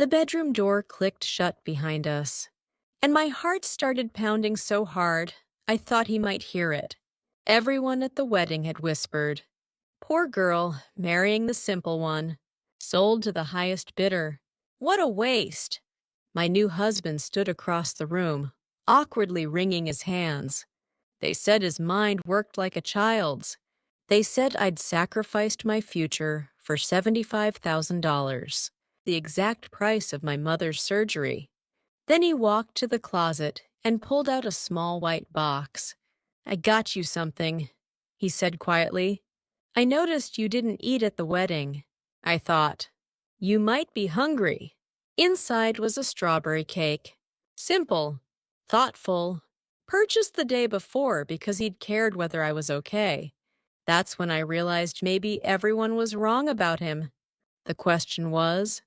The bedroom door clicked shut behind us, and my heart started pounding so hard I thought he might hear it. Everyone at the wedding had whispered, "Poor girl, marrying the simple one. Sold to the highest bidder. What a waste!" My new husband stood across the room, awkwardly wringing his hands. They said his mind worked like a child's. They said I'd sacrificed my future for $75,000, the exact price of my mother's surgery. Then he walked to the closet and pulled out a small white box. "I got you something," he said quietly. "I noticed you didn't eat at the wedding." I thought, "You might be hungry." Inside was a strawberry cake. Simple, thoughtful, purchased the day before because he'd cared whether I was okay. That's when I realized maybe everyone was wrong about him. The question was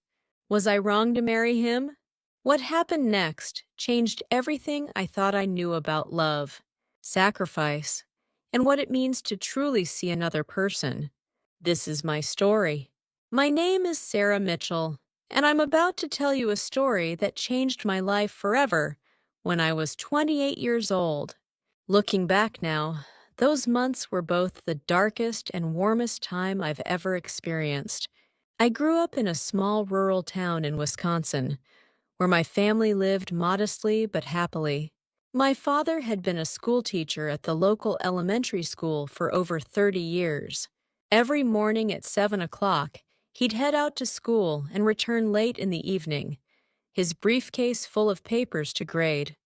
I wrong to marry him? What happened next changed everything I thought I knew about love, sacrifice, and what it means to truly see another person. This is my story. My name is Sarah Mitchell, and I'm about to tell you a story that changed my life forever when I was 28 years old. Looking back now, those months were both the darkest and warmest time I've ever experienced. I grew up in a small rural town in Wisconsin, where my family lived modestly but happily. My father had been a school teacher at the local elementary school for over 30 years. Every morning at 7 o'clock, he'd head out to school and return late in the evening, his briefcase full of papers to grade.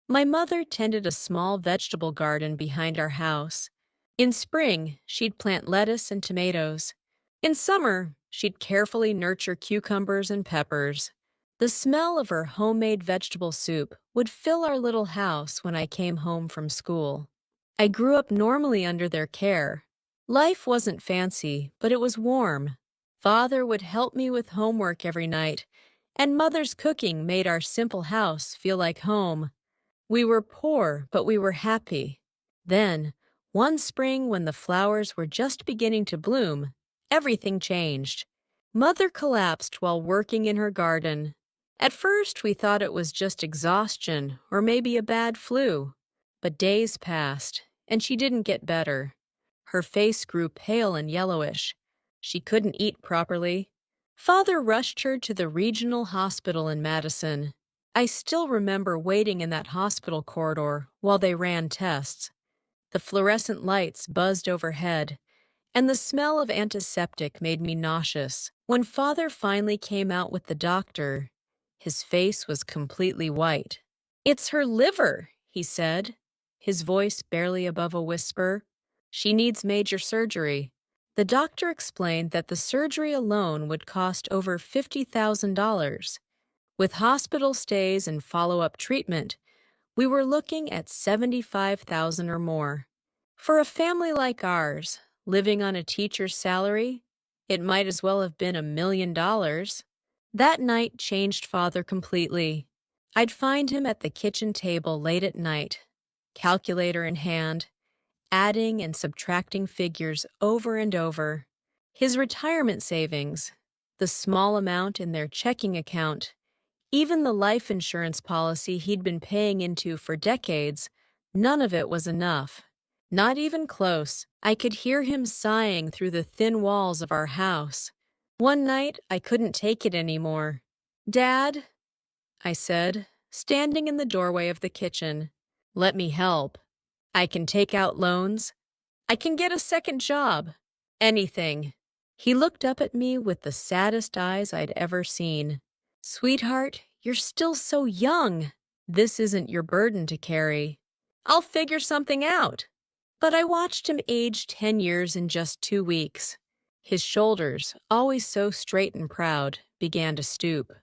My mother tended a small vegetable garden behind our house. In spring, she'd plant lettuce and tomatoes. In summer, she'd carefully nurture cucumbers and peppers. The smell of her homemade vegetable soup would fill our little house when I came home from school. I grew up normally under their care. Life wasn't fancy, but it was warm. Father would help me with homework every night, and Mother's cooking made our simple house feel like home. We were poor, but we were happy. Then, one spring when the flowers were just beginning to bloom, everything changed. Mother collapsed while working in her garden. At first, we thought it was just exhaustion or maybe a bad flu. But days passed, and she didn't get better. Her face grew pale and yellowish. She couldn't eat properly. Father rushed her to the regional hospital in Madison. I still remember waiting in that hospital corridor while they ran tests. The fluorescent lights buzzed overhead, and the smell of antiseptic made me nauseous. When Father finally came out with the doctor, his face was completely white. "It's her liver," he said, his voice barely above a whisper. "She needs major surgery." The doctor explained that the surgery alone would cost over $50,000. With hospital stays and follow-up treatment, we were looking at $75,000 or more. For a family like ours, living on a teacher's salary, it might as well have been $1 million. That night changed Father completely. I'd find him at the kitchen table late at night, calculator in hand, adding and subtracting figures over and over. His retirement savings, the small amount in their checking account, even the life insurance policy he'd been paying into for decades, none of it was enough. Not even close. I could hear him sighing through the thin walls of our house. One night, I couldn't take it anymore. "Dad," I said, standing in the doorway of the kitchen, "let me help. I can take out loans. I can get a second job. Anything." He looked up at me with the saddest eyes I'd ever seen. "Sweetheart, you're still so young. This isn't your burden to carry. I'll figure something out." But I watched him age 10 years in just 2 weeks. His shoulders, always so straight and proud, began to stoop.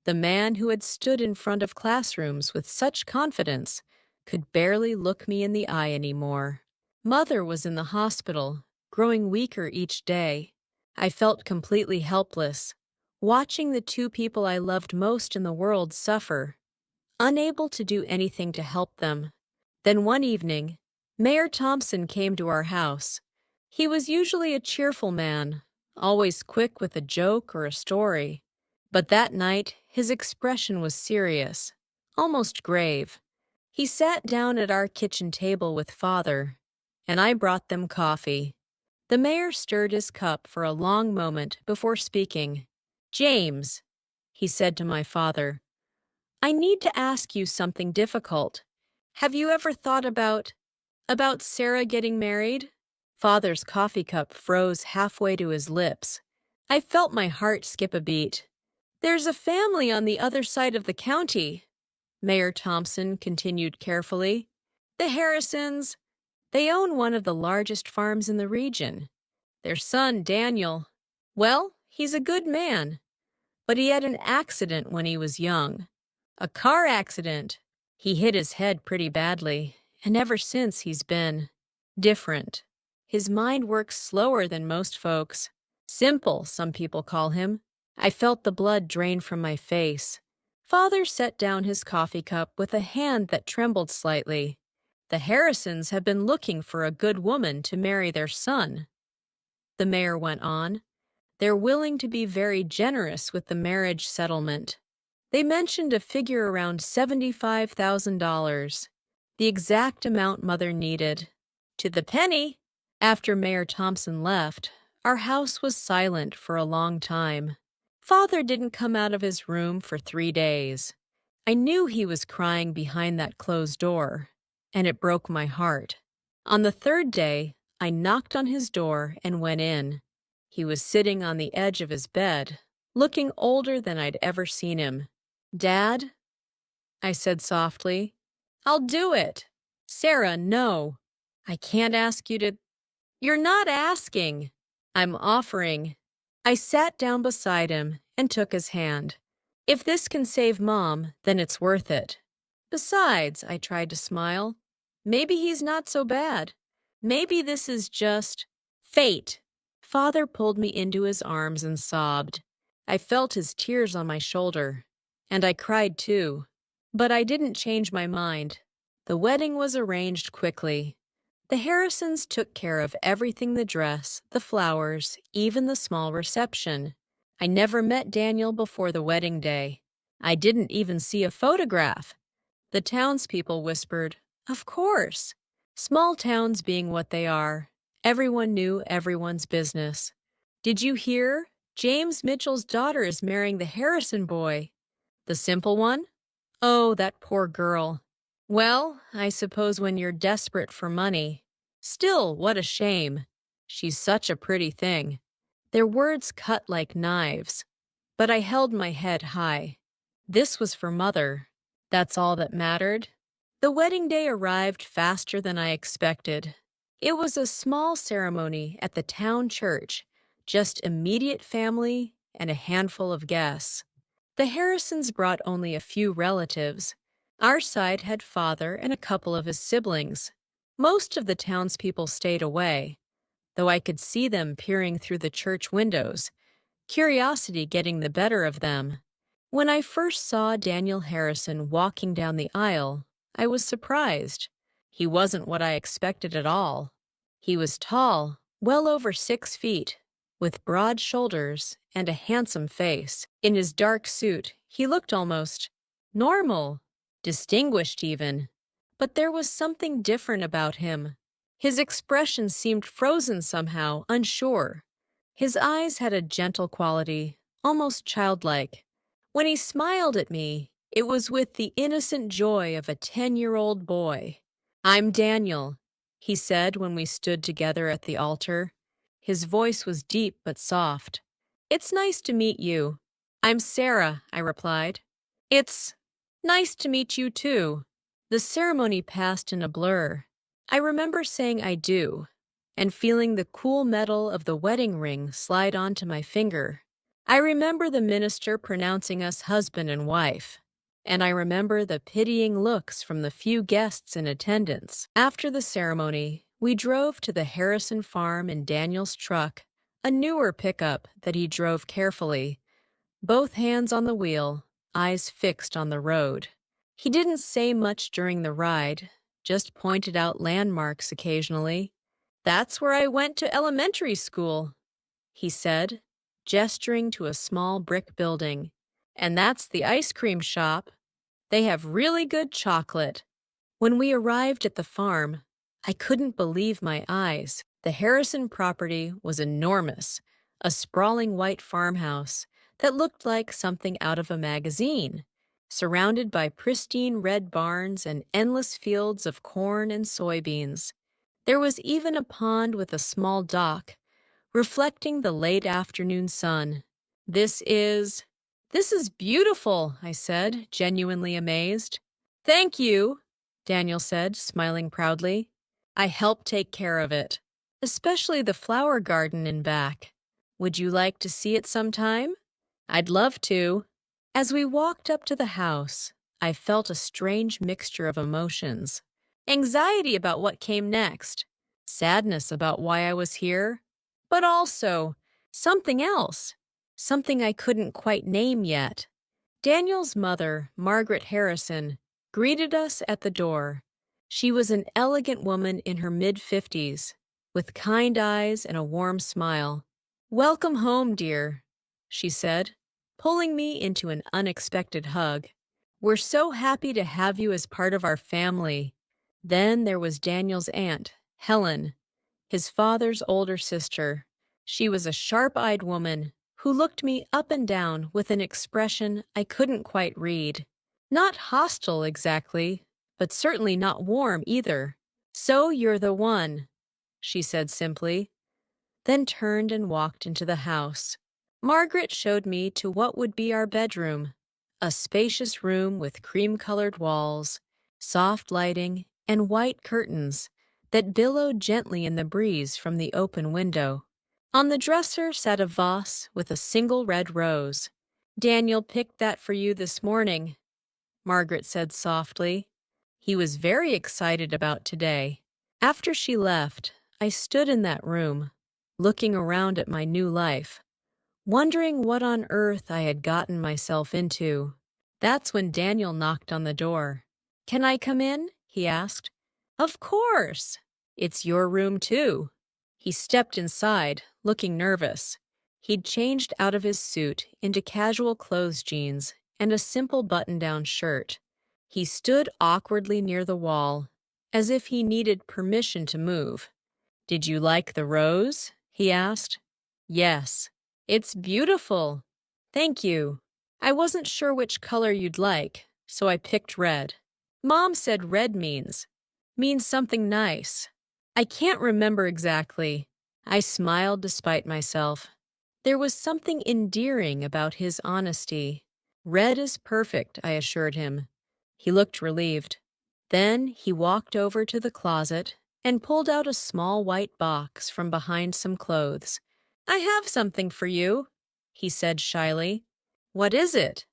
The man who had stood in front of classrooms with such confidence could barely look me in the eye anymore. Mother was in the hospital, growing weaker each day. I felt completely helpless, watching the two people I loved most in the world suffer, unable to do anything to help them. Then one evening, Mayor Thompson came to our house. He was usually a cheerful man, always quick with a joke or a story. But that night, his expression was serious, almost grave. He sat down at our kitchen table with Father, and I brought them coffee. The mayor stirred his cup for a long moment before speaking. "James," he said to my father, "I need to ask you something difficult. Have you ever thought about Sarah getting married?" Father's coffee cup froze halfway to his lips. I felt my heart skip a beat. "There's a family on the other side of the county," Mayor Thompson continued carefully. "The Harrisons. They own one of the largest farms in the region. Their son, Daniel, well, he's a good man, but he had an accident when he was young. A car accident. He hit his head pretty badly, and ever since he's been different. His mind works slower than most folks. Simple, some people call him." I felt the blood drain from my face. Father set down his coffee cup with a hand that trembled slightly. "The Harrisons have been looking for a good woman to marry their son," the mayor went on. "They're willing to be very generous with the marriage settlement. They mentioned a figure around $75,000, the exact amount Mother needed. To the penny." After Mayor Thompson left, our house was silent for a long time. Father didn't come out of his room for 3 days. I knew he was crying behind that closed door, and it broke my heart. On the 3rd day, I knocked on his door and went in. He was sitting on the edge of his bed, looking older than I'd ever seen him. "Dad?" I said softly. "I'll do it." "Sarah, no. I can't ask you to—" "You're not asking. I'm offering." I sat down beside him and took his hand. "If this can save Mom, then it's worth it. Besides," I tried to smile, "maybe he's not so bad. Maybe this is just fate." Father pulled me into his arms and sobbed. I felt his tears on my shoulder, and I cried too. But I didn't change my mind. The wedding was arranged quickly. The Harrisons took care of everything: the dress, the flowers, even the small reception. I never met Daniel before the wedding day. I didn't even see a photograph. The townspeople whispered, "Of course." Small towns being what they are, everyone knew everyone's business. "Did you hear? James Mitchell's daughter is marrying the Harrison boy." "The simple one?" "Oh, that poor girl." "Well, I suppose when you're desperate for money. Still, what a shame. She's such a pretty thing." Their words cut like knives, but I held my head high. This was for Mother. That's all that mattered. The wedding day arrived faster than I expected. It was a small ceremony at the town church, just immediate family and a handful of guests. The Harrisons brought only a few relatives. Our side had Father and a couple of his siblings. Most of the townspeople stayed away, though I could see them peering through the church windows, curiosity getting the better of them. When I first saw Daniel Harrison walking down the aisle, I was surprised. He wasn't what I expected at all. He was tall, well over 6 feet, with broad shoulders and a handsome face. In his dark suit, he looked almost normal, distinguished even. But there was something different about him. His expression seemed frozen somehow, unsure. His eyes had a gentle quality, almost childlike. When he smiled at me, it was with the innocent joy of a 10-year-old boy. "I'm Daniel," he said when we stood together at the altar. His voice was deep but soft. "It's nice to meet you." "I'm Sarah," I replied. "It's nice to meet you too." The ceremony passed in a blur. I remember saying "I do," and feeling the cool metal of the wedding ring slide onto my finger. I remember the minister pronouncing us husband and wife, and I remember the pitying looks from the few guests in attendance. After the ceremony, we drove to the Harrison farm in Daniel's truck, a newer pickup that he drove carefully, both hands on the wheel, eyes fixed on the road. He didn't say much during the ride, just pointed out landmarks occasionally. "That's where I went to elementary school," he said, gesturing to a small brick building. And that's the ice cream shop. They have really good chocolate. When we arrived at the farm, I couldn't believe my eyes. The Harrison property was enormous, a sprawling white farmhouse that looked like something out of a magazine, surrounded by pristine red barns and endless fields of corn and soybeans. There was even a pond with a small dock, reflecting the late afternoon sun. This is this is beautiful, I said, genuinely amazed. Thank you, Daniel said, smiling proudly. I helped take care of it, especially the flower garden in back. Would you like to see it sometime? I'd love to. As we walked up to the house, I felt a strange mixture of emotions. Anxiety about what came next, sadness about why I was here, but also something else, something I couldn't quite name yet. Daniel's mother, Margaret Harrison, greeted us at the door. She was an elegant woman in her mid-50s, with kind eyes and a warm smile. "Welcome home, dear," she said, pulling me into an unexpected hug. "We're so happy to have you as part of our family." Then there was Daniel's aunt, Helen, his father's older sister. She was a sharp-eyed woman who looked me up and down with an expression I couldn't quite read. Not hostile exactly, but certainly not warm either. "So you're the one," she said simply, then turned and walked into the house. Margaret showed me to what would be our bedroom, a spacious room with cream-colored walls, soft lighting, and white curtains that billowed gently in the breeze from the open window. On the dresser sat a vase with a single red rose. "Daniel picked that for you this morning," Margaret said softly. "He was very excited about today." After she left, I stood in that room, looking around at my new life, wondering what on earth I had gotten myself into. That's when Daniel knocked on the door. "Can I come in?" he asked. "Of course. It's your room, too." He stepped inside, looking nervous. He'd changed out of his suit into casual clothes jeans and a simple button-down shirt. He stood awkwardly near the wall, as if he needed permission to move. "Did you like the rose?" he asked. "Yes. It's beautiful. Thank you. I wasn't sure which color you'd like, so I picked red. Mom said red means something nice. I can't remember exactly." I smiled despite myself. There was something endearing about his honesty. "Red is perfect," I assured him. He looked relieved. Then he walked over to the closet and pulled out a small white box from behind some clothes. "I have something for you," he said shyly. "What is it?"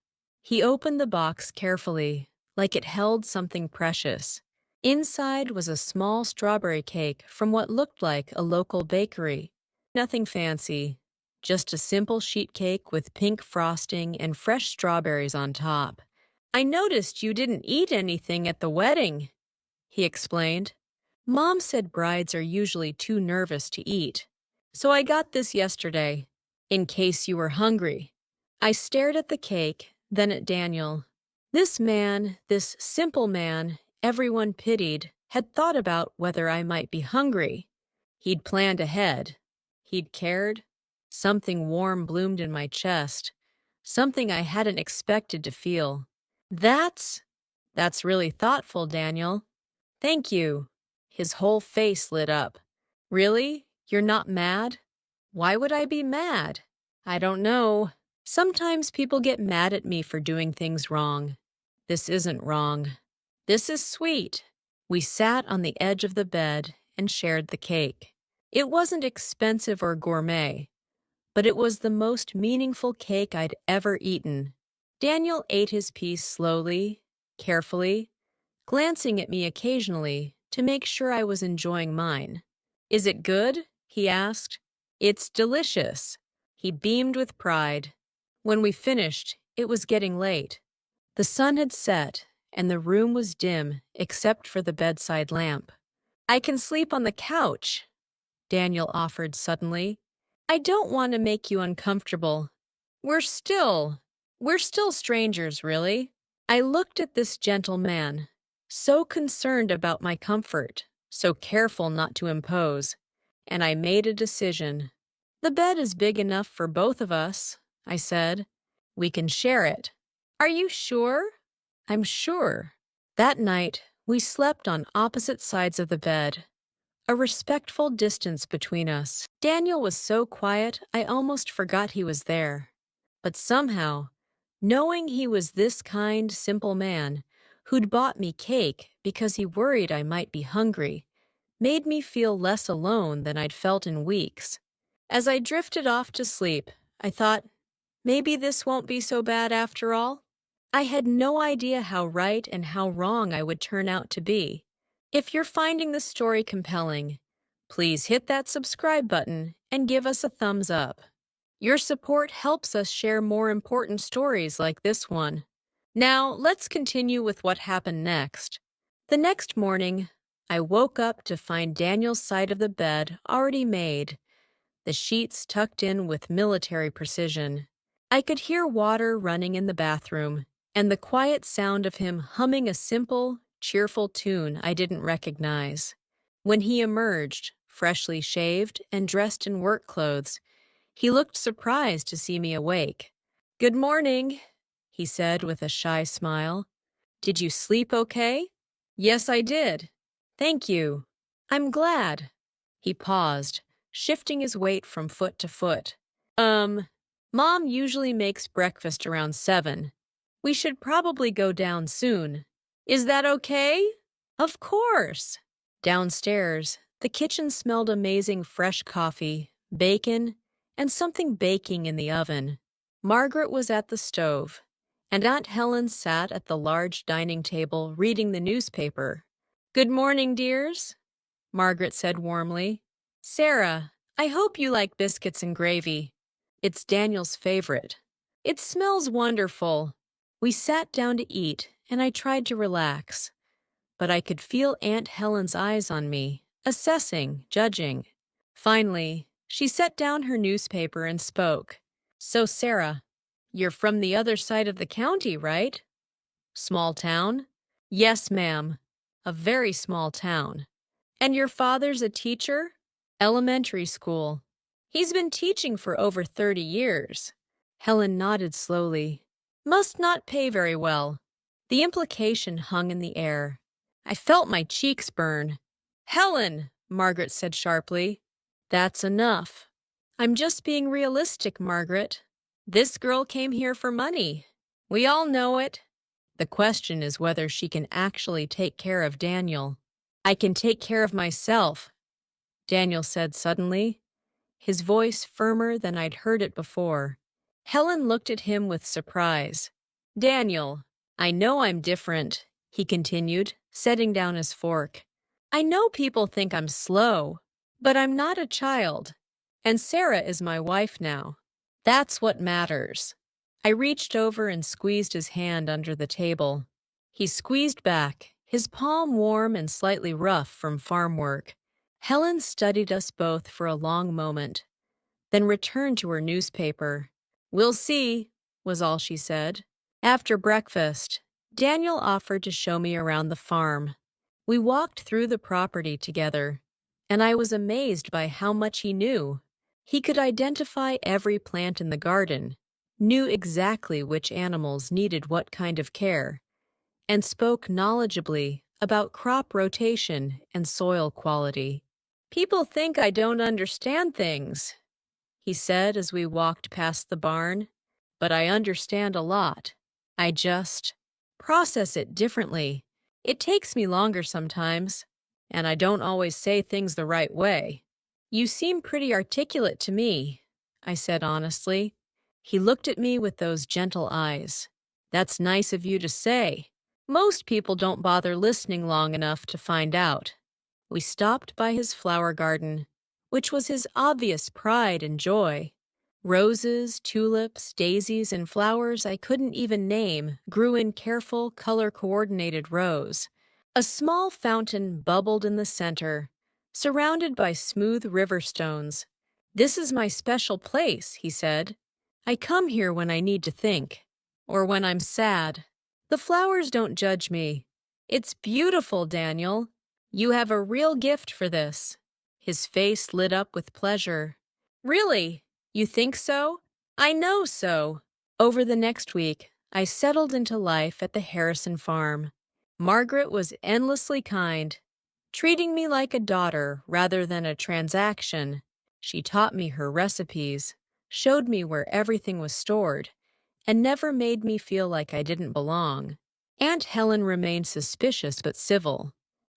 He opened the box carefully, like it held something precious. Inside was a small strawberry cake from what looked like a local bakery. Nothing fancy, just a simple sheet cake with pink frosting and fresh strawberries on top. "I noticed you didn't eat anything at the wedding," he explained. "Mom said brides are usually too nervous to eat, so I got this yesterday, in case you were hungry." I stared at the cake, then at Daniel. This man, this simple man everyone pitied, had thought about whether I might be hungry. He'd planned ahead. He'd cared. Something warm bloomed in my chest, something I hadn't expected to feel. That's really thoughtful, Daniel. Thank you." His whole face lit up. "Really? You're not mad?" "Why would I be mad?" "I don't know. Sometimes people get mad at me for doing things wrong. This isn't wrong. This is sweet." We sat on the edge of the bed and shared the cake. It wasn't expensive or gourmet, but it was the most meaningful cake I'd ever eaten. Daniel ate his piece slowly, carefully, glancing at me occasionally to make sure I was enjoying mine. "Is it good?" he asked. "It's delicious." He beamed with pride. When we finished, it was getting late. The sun had set, and the room was dim except for the bedside lamp. "I can sleep on the couch," Daniel offered suddenly. "I don't want to make you uncomfortable. We're still We're still strangers, really. I looked at this gentle man, so concerned about my comfort, so careful not to impose, and I made a decision. The bed is big enough for both of us, I said. We can share it. Are you sure? I'm sure. That night, we slept on opposite sides of the bed, a respectful distance between us. Daniel was so quiet, I almost forgot he was there. But somehow, knowing he was this kind, simple man, who'd bought me cake because he worried I might be hungry, made me feel less alone than I'd felt in weeks. As I drifted off to sleep, I thought, maybe this won't be so bad after all. I had no idea how right and how wrong I would turn out to be. If you're finding the story compelling, please hit that subscribe button and give us a thumbs up. Your support helps us share more important stories like this one. Now, let's continue with what happened next. The next morning, I woke up to find Daniel's side of the bed already made, the sheets tucked in with military precision. I could hear water running in the bathroom, and the quiet sound of him humming a simple, cheerful tune I didn't recognize. When he emerged, freshly shaved and dressed in work clothes, he looked surprised to see me awake. "Good morning," he said with a shy smile. "Did you sleep okay?" "Yes, I did. Thank you. I'm glad." He paused, shifting his weight from foot to foot. Mom usually makes breakfast around 7. We should probably go down soon. Is that okay? Of course. Downstairs, the kitchen smelled amazing fresh coffee, bacon, and something baking in the oven. Margaret was at the stove, and Aunt Helen sat at the large dining table reading the newspaper. "Good morning, dears," Margaret said warmly. "Sarah, I hope you like biscuits and gravy. It's Daniel's favorite. It smells wonderful." We sat down to eat, and I tried to relax, but I could feel Aunt Helen's eyes on me, assessing, judging. Finally, she set down her newspaper and spoke. "So, Sarah, you're from the other side of the county, right? Small town?" "Yes, ma'am. A very small town." "And your father's a teacher?" "Elementary school. He's been teaching for over 30 years." Helen nodded slowly. "Must not pay very well." The implication hung in the air. I felt my cheeks burn. "Helen," Margaret said sharply, "that's enough." "I'm just being realistic, Margaret. This girl came here for money. We all know it. The question is whether she can actually take care of Daniel." "I can take care of myself," Daniel said suddenly, his voice firmer than I'd heard it before. Helen looked at him with surprise. "Daniel, I know I'm different," he continued, setting down his fork. "I know people think I'm slow, but I'm not a child. And Sarah is my wife now. That's what matters." I reached over and squeezed his hand under the table. He squeezed back, his palm warm and slightly rough from farm work. Helen studied us both for a long moment, then returned to her newspaper. "We'll see," was all she said. After breakfast, Daniel offered to show me around the farm. We walked through the property together, and I was amazed by how much he knew. He could identify every plant in the garden, knew exactly which animals needed what kind of care, and spoke knowledgeably about crop rotation and soil quality. "People think I don't understand things," he said as we walked past the barn, "but I understand a lot. I just process it differently. It takes me longer sometimes, and I don't always say things the right way." "You seem pretty articulate to me," I said honestly. He looked at me with those gentle eyes. "That's nice of you to say. Most people don't bother listening long enough to find out." We stopped by his flower garden, which was his obvious pride and joy. Roses, tulips, daisies, and flowers I couldn't even name grew in careful, color-coordinated rows. A small fountain bubbled in the center, surrounded by smooth river stones. "This is my special place," he said. "I come here when I need to think." or when I'm sad. The flowers don't judge me. It's beautiful, Daniel. You have a real gift for this. His face lit up with pleasure. Really? You think so? I know so. Over the next week, I settled into life at the Harrison farm. Margaret was endlessly kind, treating me like a daughter rather than a transaction. She taught me her recipes, showed me where everything was stored, and never made me feel like I didn't belong. Aunt Helen remained suspicious but civil.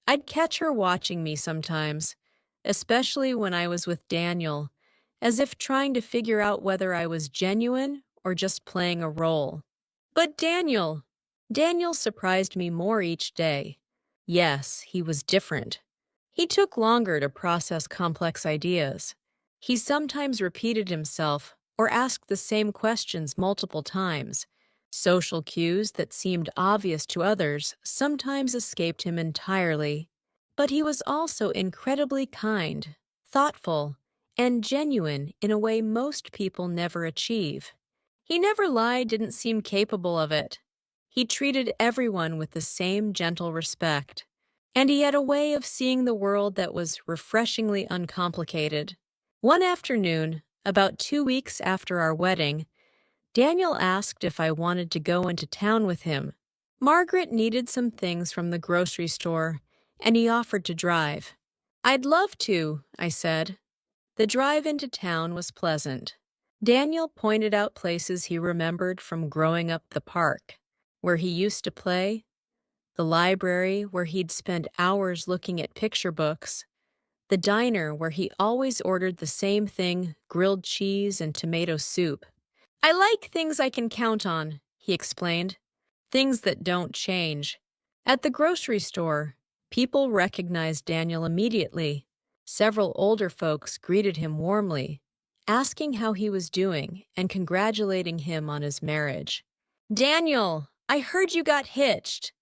I'd catch her watching me sometimes, especially when I was with Daniel, as if trying to figure out whether I was genuine or just playing a role. But Daniel surprised me more each day. Yes, he was different. He took longer to process complex ideas. He sometimes repeated himself or asked the same questions multiple times. Social cues that seemed obvious to others sometimes escaped him entirely. But he was also incredibly kind, thoughtful, and genuine in a way most people never achieve. He never lied, didn't seem capable of it. He treated everyone with the same gentle respect. And he had a way of seeing the world that was refreshingly uncomplicated. One afternoon, about 2 weeks after our wedding, Daniel asked if I wanted to go into town with him. Margaret needed some things from the grocery store, and he offered to drive. I'd love to, I said. The drive into town was pleasant. Daniel pointed out places he remembered from growing up: the park, where he used to play, the library where he'd spend hours looking at picture books, the diner where he always ordered the same thing: grilled cheese and tomato soup. I like things I can count on, he explained, things that don't change. At the grocery store, people recognized Daniel immediately. Several older folks greeted him warmly, asking how he was doing and congratulating him on his marriage. Daniel, I heard you got hitched,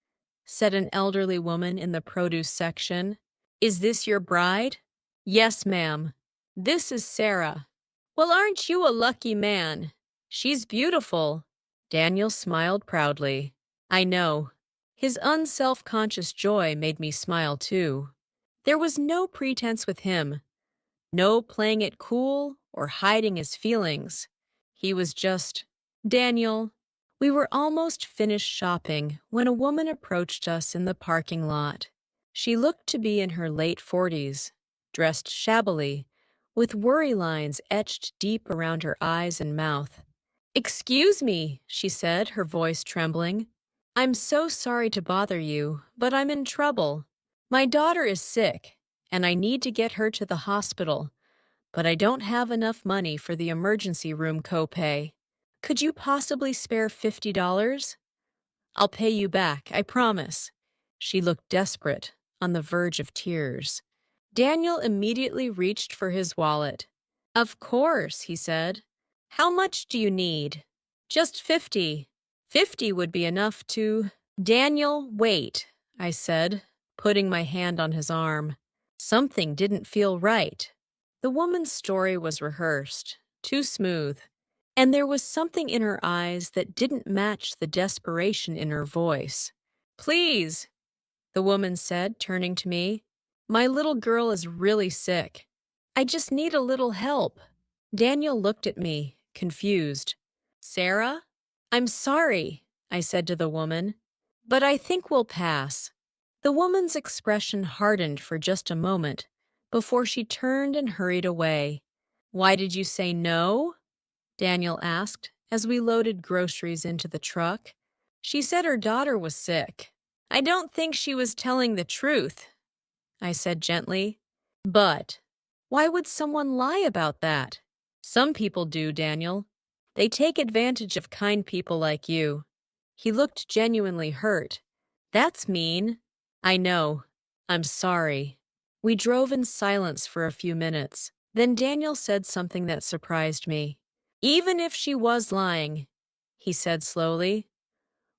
said an elderly woman in the produce section. Is this your bride? Yes, ma'am. This is Sarah. Well, aren't you a lucky man? She's beautiful. Daniel smiled proudly. I know. His unself-conscious joy made me smile too. There was no pretense with him, no playing it cool or hiding his feelings. He was just Daniel. We were almost finished shopping when a woman approached us in the parking lot. She looked to be in her late 40s, dressed shabbily, with worry lines etched deep around her eyes and mouth. Excuse me, she said, her voice trembling. I'm so sorry to bother you, but I'm in trouble. My daughter is sick, and I need to get her to the hospital, but I don't have enough money for the emergency room copay. Could you possibly spare $50? I'll pay you back, I promise. She looked desperate, on the verge of tears. Daniel immediately reached for his wallet. Of course, he said. How much do you need? Just 50. 50 would be enough to... Daniel, wait, I said, putting my hand on his arm. Something didn't feel right. The woman's story was rehearsed, too smooth, and there was something in her eyes that didn't match the desperation in her voice. Please, the woman said, turning to me. My little girl is really sick. I just need a little help. Daniel looked at me, confused. Sarah? I'm sorry, I said to the woman, but I think we'll pass. The woman's expression hardened for just a moment before she turned and hurried away. Why did you say no? Daniel asked as we loaded groceries into the truck. She said her daughter was sick. I don't think she was telling the truth, I said gently. But why would someone lie about that? Some people do, Daniel. They take advantage of kind people like you. He looked genuinely hurt. That's mean. I know. I'm sorry. We drove in silence for a few minutes. Then Daniel said something that surprised me. Even if she was lying, he said slowly,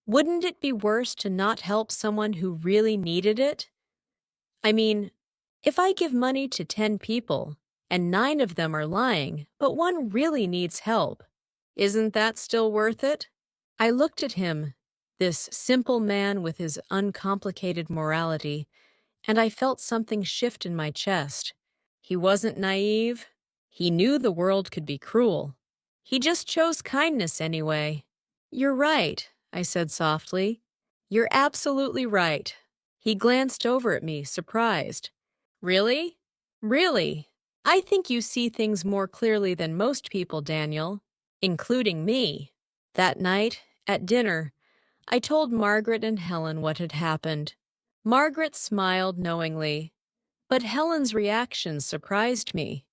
wouldn't it be worse to not help someone who really needed it? I mean, if I give money to 10 people, and 9 of them are lying, but one really needs help, isn't that still worth it? I looked at him, this simple man with his uncomplicated morality, and I felt something shift in my chest. He wasn't naive. He knew the world could be cruel. He just chose kindness anyway. "You're right," I said softly. "You're absolutely right." He glanced over at me, surprised. "Really? Really? I think you see things more clearly than most people, Daniel, including me." That night, at dinner, I told Margaret and Helen what had happened. Margaret smiled knowingly, but Helen's reaction surprised me.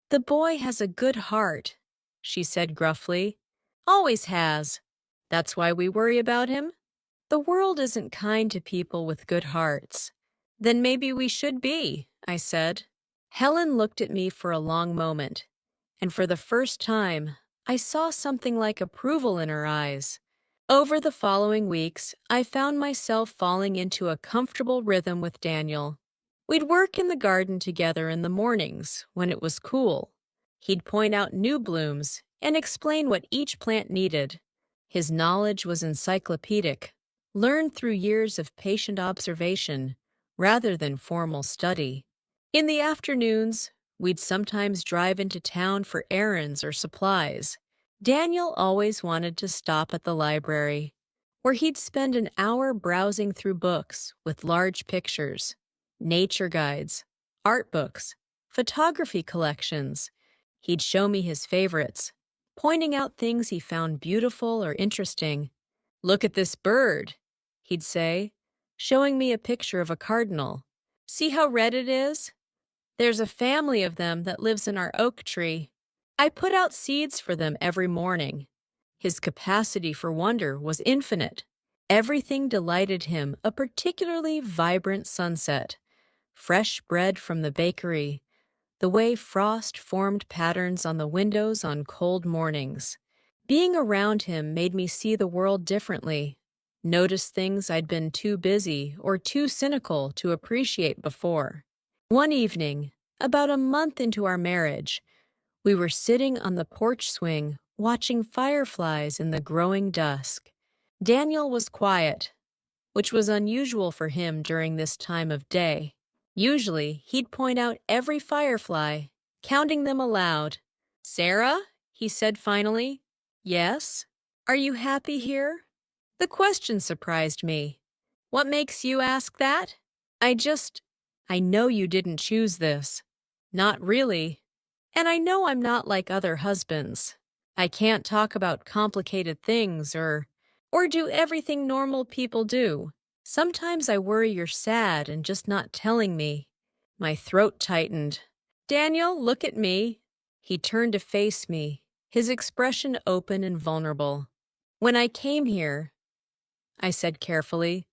"The boy has a good heart," she said gruffly. "Always has. That's why we worry about him. The world isn't kind to people with good hearts." "Then maybe we should be," I said. Helen looked at me for a long moment, and for the first time, I saw something like approval in her eyes. Over the following weeks, I found myself falling into a comfortable rhythm with Daniel. We'd work in the garden together in the mornings when it was cool. He'd point out new blooms and explain what each plant needed. His knowledge was encyclopedic, learned through years of patient observation rather than formal study. In the afternoons, we'd sometimes drive into town for errands or supplies. Daniel always wanted to stop at the library, where he'd spend an hour browsing through books with large pictures, nature guides, art books, photography collections. He'd show me his favorites, pointing out things he found beautiful or interesting. "Look at this bird," he'd say, showing me a picture of a cardinal. "See how red it is? There's a family of them that lives in our oak tree. I put out seeds for them every morning." His capacity for wonder was infinite. Everything delighted him, a particularly vibrant sunset, fresh bread from the bakery, the way frost formed patterns on the windows on cold mornings. Being around him made me see the world differently, notice things I'd been too busy or too cynical to appreciate before. One evening, about a month into our marriage, we were sitting on the porch swing watching fireflies in the growing dusk. Daniel was quiet, which was unusual for him during this time of day. Usually, he'd point out every firefly, counting them aloud. "Sarah," he said finally. "Yes? Are you happy here?" The question surprised me. "What makes you ask that?" I know you didn't choose this." "Not really. And I know I'm not like other husbands. I can't talk about complicated things or do everything normal people do. Sometimes I worry you're sad and just not telling me." My throat tightened. "Daniel, look at me." He turned to face me, his expression open and vulnerable. "When I came here," I said carefully,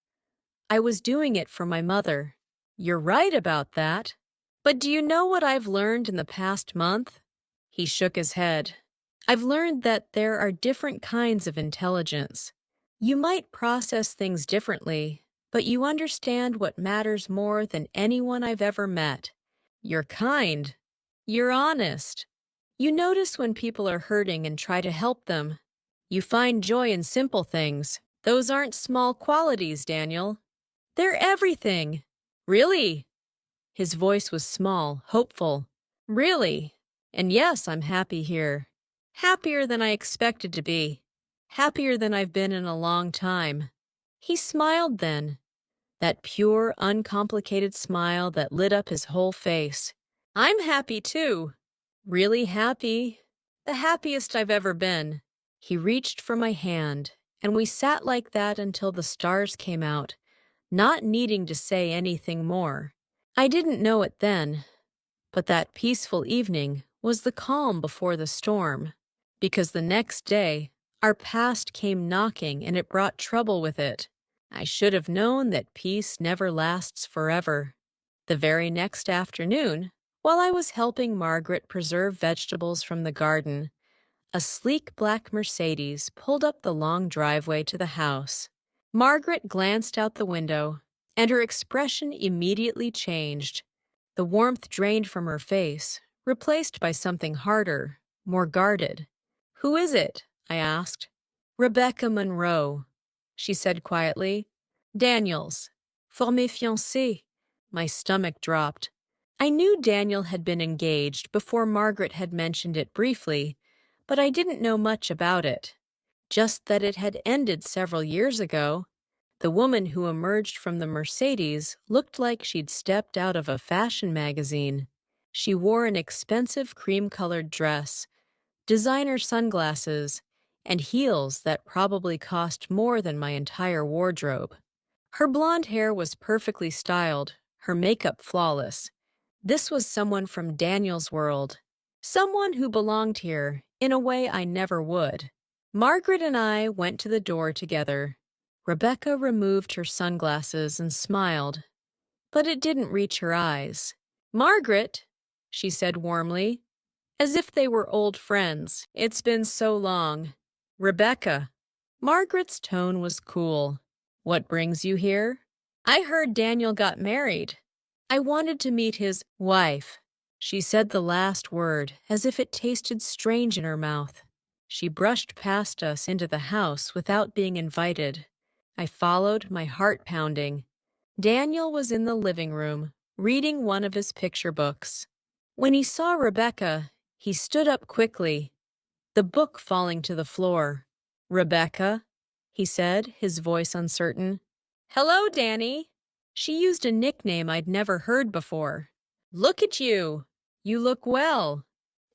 "I was doing it for my mother." "You're right about that. But do you know what I've learned in the past month?" He shook his head. "I've learned that there are different kinds of intelligence. You might process things differently, but you understand what matters more than anyone I've ever met. You're kind. You're honest. You notice when people are hurting and try to help them. You find joy in simple things. Those aren't small qualities, Daniel. They're everything." "Really?" His voice was small, hopeful. "Really? And yes, I'm happy here. Happier than I expected to be. Happier than I've been in a long time." He smiled then, that pure, uncomplicated smile that lit up his whole face. "I'm happy too. Really happy. The happiest I've ever been." He reached for my hand, and we sat like that until the stars came out, not needing to say anything more. I didn't know it then, but that peaceful evening was the calm before the storm, because the next day, our past came knocking and it brought trouble with it. I should have known that peace never lasts forever. The very next afternoon, while I was helping Margaret preserve vegetables from the garden, a sleek black Mercedes pulled up the long driveway to the house. Margaret glanced out the window, and her expression immediately changed. The warmth drained from her face, replaced by something harder, more guarded. "Who is it?" I asked. Rebecca Monroe, she said quietly. Daniels, for mes fiancés. My stomach dropped. I knew Daniel had been engaged before Margaret had mentioned it briefly, but I didn't know much about it. Just that it had ended several years ago. The woman who emerged from the Mercedes looked like she'd stepped out of a fashion magazine. She wore an expensive cream-colored dress, designer sunglasses, and heels that probably cost more than my entire wardrobe. Her blonde hair was perfectly styled, her makeup flawless. This was someone from Daniel's world, someone who belonged here in a way I never would. Margaret and I went to the door together. Rebecca removed her sunglasses and smiled, but it didn't reach her eyes. Margaret, she said warmly, as if they were old friends. It's been so long. Rebecca. Margaret's tone was cool. What brings you here? I heard Daniel got married. I wanted to meet his wife. She said the last word as if it tasted strange in her mouth. She brushed past us into the house without being invited. I followed, my heart pounding. Daniel was in the living room, reading one of his picture books. When he saw Rebecca, he stood up quickly, the book falling to the floor. Rebecca, he said, his voice uncertain. Hello, Danny. She used a nickname I'd never heard before. Look at you. You look well.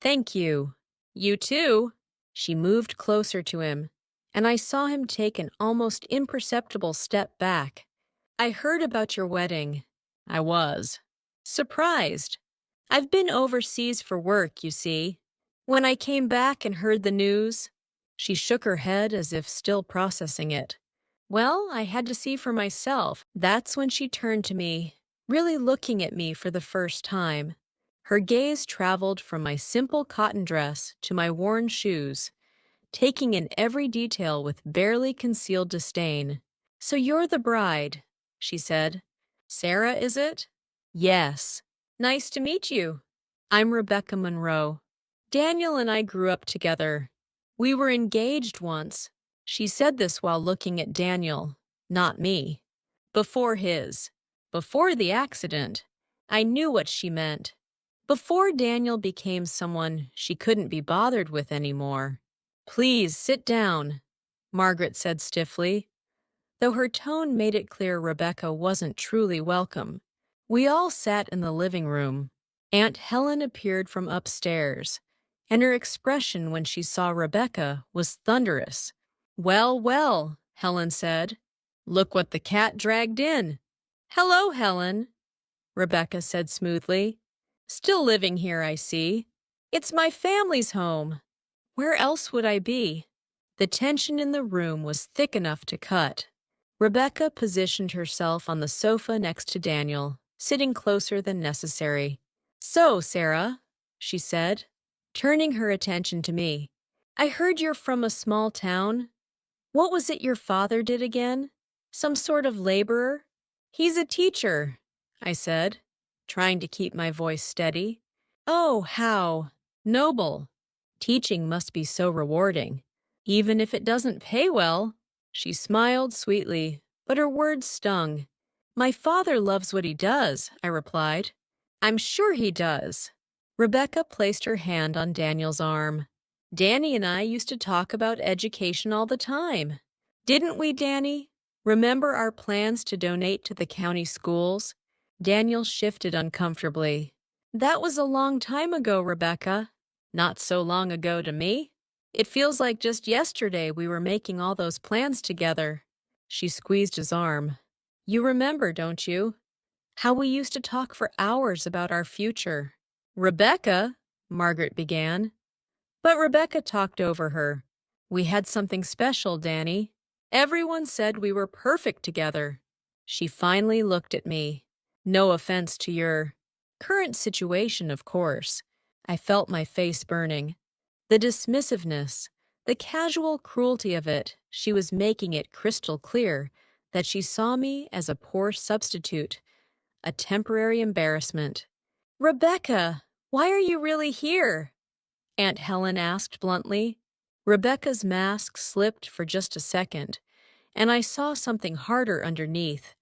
Thank you. You too. She moved closer to him, and I saw him take an almost imperceptible step back. I heard about your wedding. I was surprised. I've been overseas for work, you see. When I came back and heard the news, she shook her head as if still processing it. Well, I had to see for myself. That's when she turned to me, really looking at me for the first time. Her gaze traveled from my simple cotton dress to my worn shoes, taking in every detail with barely concealed disdain. So you're the bride, she said. Sarah, is it? Yes. Nice to meet you. I'm Rebecca Monroe. Daniel and I grew up together. We were engaged once. She said this while looking at Daniel, not me. Before the accident. I knew what she meant. Before Daniel became someone she couldn't be bothered with anymore. Please sit down, Margaret said stiffly, though her tone made it clear Rebecca wasn't truly welcome. We all sat in the living room. Aunt Helen appeared from upstairs, and her expression when she saw Rebecca was thunderous. Well, well, Helen said. Look what the cat dragged in. Hello, Helen, Rebecca said smoothly. Still living here, I see. It's my family's home. Where else would I be? The tension in the room was thick enough to cut. Rebecca positioned herself on the sofa next to Daniel, sitting closer than necessary. So, Sarah, she said, turning her attention to me, I heard you're from a small town. What was it your father did again? Some sort of laborer? He's a teacher, I said, trying to keep my voice steady. Oh, how noble. Teaching must be so rewarding, even if it doesn't pay well. She smiled sweetly, but her words stung. My father loves what he does, I replied. I'm sure he does. Rebecca placed her hand on Daniel's arm. Danny and I used to talk about education all the time. Didn't we, Danny? Remember our plans to donate to the county schools? Daniel shifted uncomfortably. That was a long time ago, Rebecca. Not so long ago to me. It feels like just yesterday we were making all those plans together. She squeezed his arm. You remember, don't you? How we used to talk for hours about our future. Rebecca, Margaret began. But Rebecca talked over her. We had something special, Danny. Everyone said we were perfect together. She finally looked at me. No offense to your current situation, of course. I felt my face burning. The dismissiveness, the casual cruelty of it, she was making it crystal clear that she saw me as a poor substitute, a temporary embarrassment. Rebecca, why are you really here? Aunt Helen asked bluntly. Rebecca's mask slipped for just a second, and I saw something harder underneath.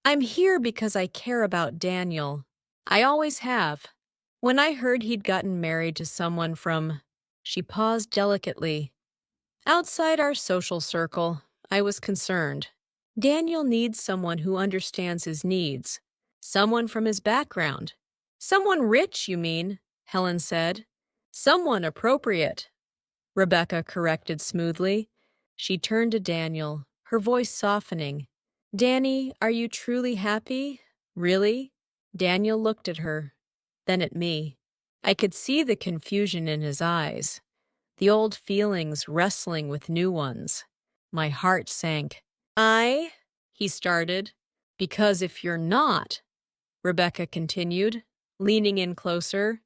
I'm here because I care about Daniel. I always have. When I heard he'd gotten married to someone from— She paused delicately. Outside our social circle, I was concerned. Daniel needs someone who understands his needs. Someone from his background. Someone rich, you mean, Helen said. Someone appropriate, Rebecca corrected smoothly. She turned to Daniel, her voice softening. Danny, are you truly happy? Really? Daniel looked at her, then at me. I could see the confusion in his eyes, the old feelings wrestling with new ones. My heart sank. He started. Because if you're not, Rebecca continued, leaning in closer,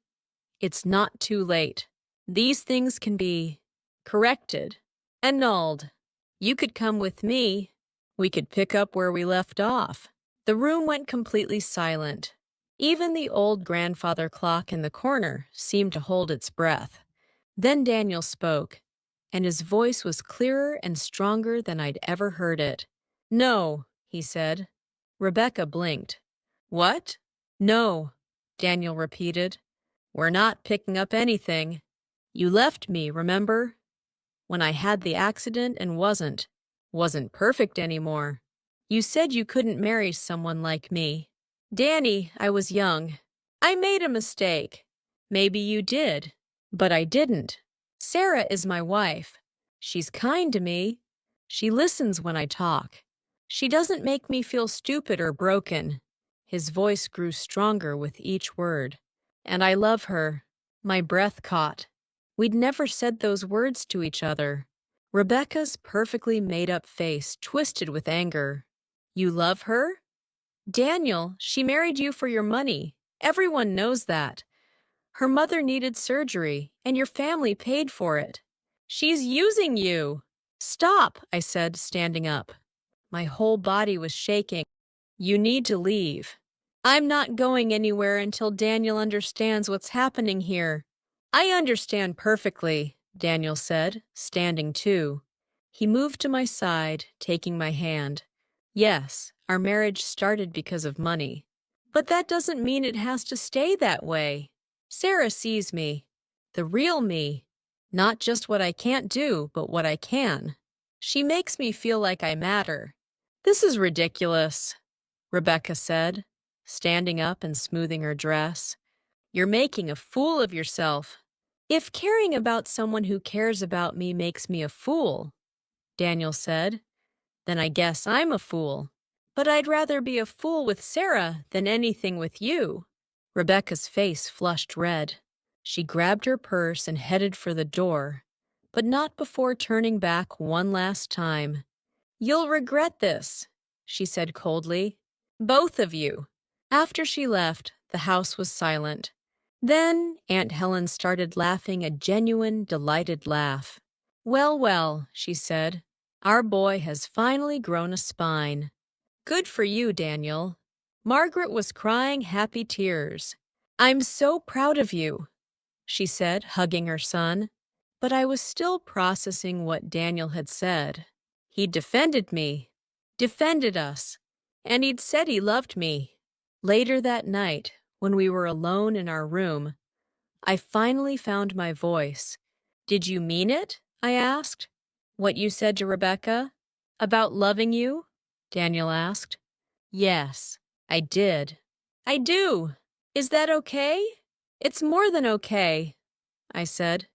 it's not too late. These things can be corrected, annulled. You could come with me. We could pick up where we left off. The room went completely silent. Even the old grandfather clock in the corner seemed to hold its breath. Then Daniel spoke, and his voice was clearer and stronger than I'd ever heard it. No, he said. Rebecca blinked. What? No, Daniel repeated. We're not picking up anything. You left me, remember? When I had the accident and wasn't perfect anymore. You said you couldn't marry someone like me. Danny, I was young. I made a mistake. Maybe you did, but I didn't. Sarah is my wife. She's kind to me. She listens when I talk. She doesn't make me feel stupid or broken. His voice grew stronger with each word. And I love her. My breath caught. We'd never said those words to each other. Rebecca's perfectly made-up face twisted with anger. You love her? Daniel, she married you for your money. Everyone knows that. Her mother needed surgery, and your family paid for it. She's using you. Stop, I said, standing up. My whole body was shaking. You need to leave. I'm not going anywhere until Daniel understands what's happening here. I understand perfectly, Daniel said, standing too. He moved to my side, taking my hand. Yes, our marriage started because of money. But that doesn't mean it has to stay that way. Sarah sees me, the real me, not just what I can't do, but what I can. She makes me feel like I matter. This is ridiculous, Rebecca said, standing up and smoothing her dress. You're making a fool of yourself. If caring about someone who cares about me makes me a fool, Daniel said, then I guess I'm a fool. But I'd rather be a fool with Sarah than anything with you. Rebecca's face flushed red. She grabbed her purse and headed for the door, but not before turning back one last time. You'll regret this, she said coldly. Both of you. After she left, the house was silent. Then Aunt Helen started laughing a genuine, delighted laugh. Well, well, she said, our boy has finally grown a spine. Good for you, Daniel. Margaret was crying happy tears. I'm so proud of you, she said, hugging her son. But I was still processing what Daniel had said. He defended me, defended us, and he'd said he loved me. Later that night, when we were alone in our room, I finally found my voice. Did you mean it? I asked. What you said to Rebecca? About loving you? Daniel asked. Yes, I did. I do. Is that okay? It's more than okay, I said,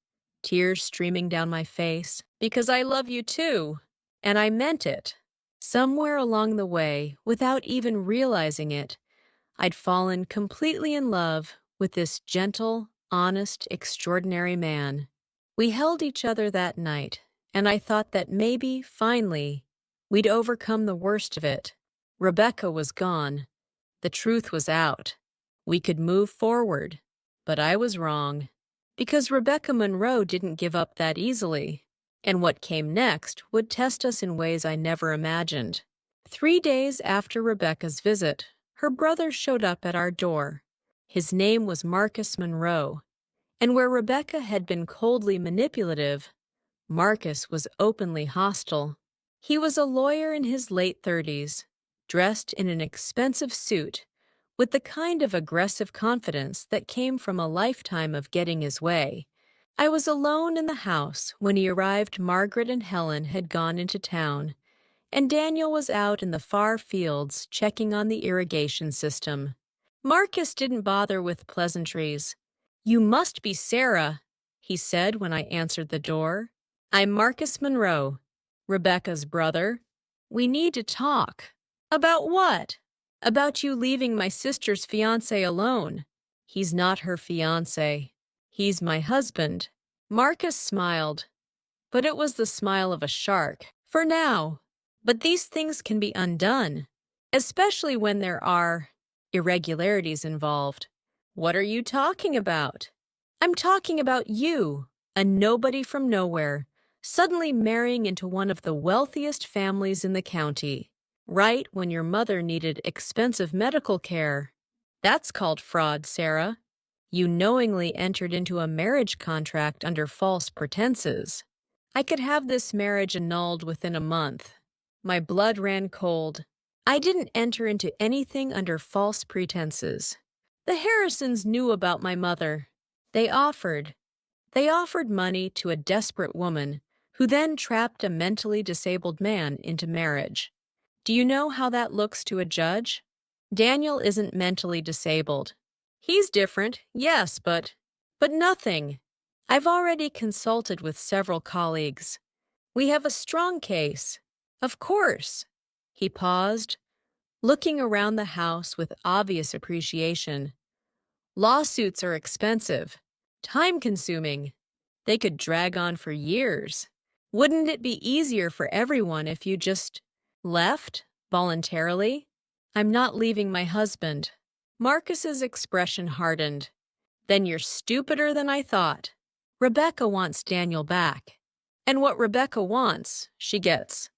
tears streaming down my face, because I love you too. And I meant it. Somewhere along the way, without even realizing it, I'd fallen completely in love with this gentle, honest, extraordinary man. We held each other that night, and I thought that maybe, finally, we'd overcome the worst of it. Rebecca was gone. The truth was out. We could move forward. But I was wrong. Because Rebecca Monroe didn't give up that easily. And what came next would test us in ways I never imagined. 3 days after Rebecca's visit, her brother showed up at our door. His name was Marcus Monroe, and where Rebecca had been coldly manipulative, Marcus was openly hostile. He was a lawyer in his late 30s, dressed in an expensive suit, with the kind of aggressive confidence that came from a lifetime of getting his way. I was alone in the house when he arrived. Margaret and Helen had gone into town, and Daniel was out in the far fields checking on the irrigation system. Marcus didn't bother with pleasantries. "You must be Sarah," he said when I answered the door. "I'm Marcus Monroe, Rebecca's brother. We need to talk." "About what?" "About you leaving my sister's fiancé alone." "He's not her fiancé. He's my husband." Marcus smiled, but it was the smile of a shark. "For now. But these things can be undone, especially when there are irregularities involved." "What are you talking about?" "I'm talking about you, a nobody from nowhere, suddenly marrying into one of the wealthiest families in the county, right when your mother needed expensive medical care. That's called fraud, Sarah. You knowingly entered into a marriage contract under false pretenses. I could have this marriage annulled within a month." My blood ran cold. I didn't enter into anything under false pretenses. The Harrisons knew about my mother. They offered. They offered money to a desperate woman who then trapped a mentally disabled man into marriage. Do you know how that looks to a judge? Daniel isn't mentally disabled. He's different, yes, but nothing. I've already consulted with several colleagues. We have a strong case. Of course. He paused, looking around the house with obvious appreciation. Lawsuits are expensive, time-consuming. They could drag on for years. Wouldn't it be easier for everyone if you just left voluntarily? "I'm not leaving my husband." Marcus's expression hardened. "Then you're stupider than I thought. Rebecca wants Daniel back. And what Rebecca wants, she gets.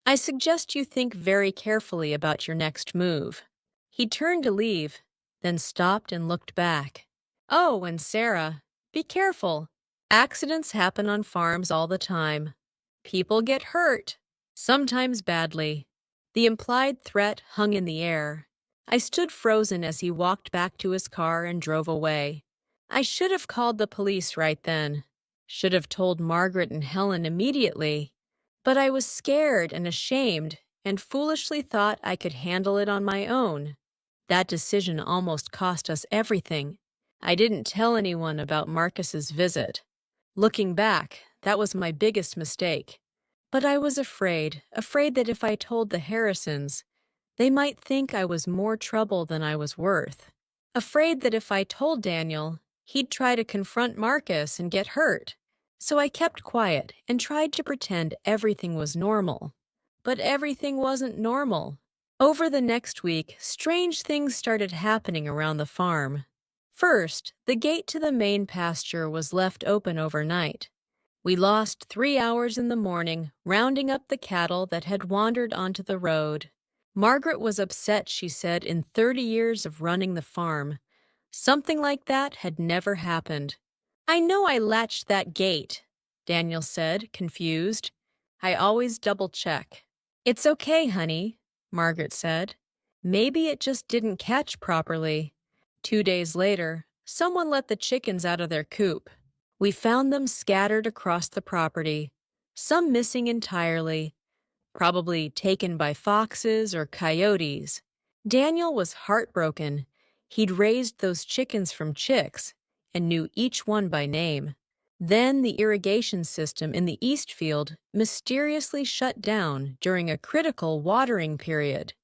I suggest you think very carefully about your next move." He turned to leave, then stopped and looked back. "Oh, and Sarah, be careful. Accidents happen on farms all the time. People get hurt, sometimes badly." The implied threat hung in the air. I stood frozen as he walked back to his car and drove away. I should have called the police right then. Should have told Margaret and Helen immediately. But I was scared and ashamed and foolishly thought I could handle it on my own. That decision almost cost us everything. I didn't tell anyone about Marcus's visit. Looking back, that was my biggest mistake. But I was afraid that if I told the Harrisons, they might think I was more trouble than I was worth. Afraid that if I told Daniel, he'd try to confront Marcus and get hurt. So I kept quiet and tried to pretend everything was normal. But everything wasn't normal. Over the next week, strange things started happening around the farm. First, the gate to the main pasture was left open overnight. We lost 3 hours in the morning rounding up the cattle that had wandered onto the road. Margaret was upset, she said, in 30 years of running the farm. Something like that had never happened. "I know I latched that gate," Daniel said, confused. "I always double-check." "It's okay, honey," Margaret said. "Maybe it just didn't catch properly." 2 days later, someone let the chickens out of their coop. We found them scattered across the property, some missing entirely, probably taken by foxes or coyotes. Daniel was heartbroken. He'd raised those chickens from chicks and knew each one by name. Then the irrigation system in the east field mysteriously shut down during a critical watering period.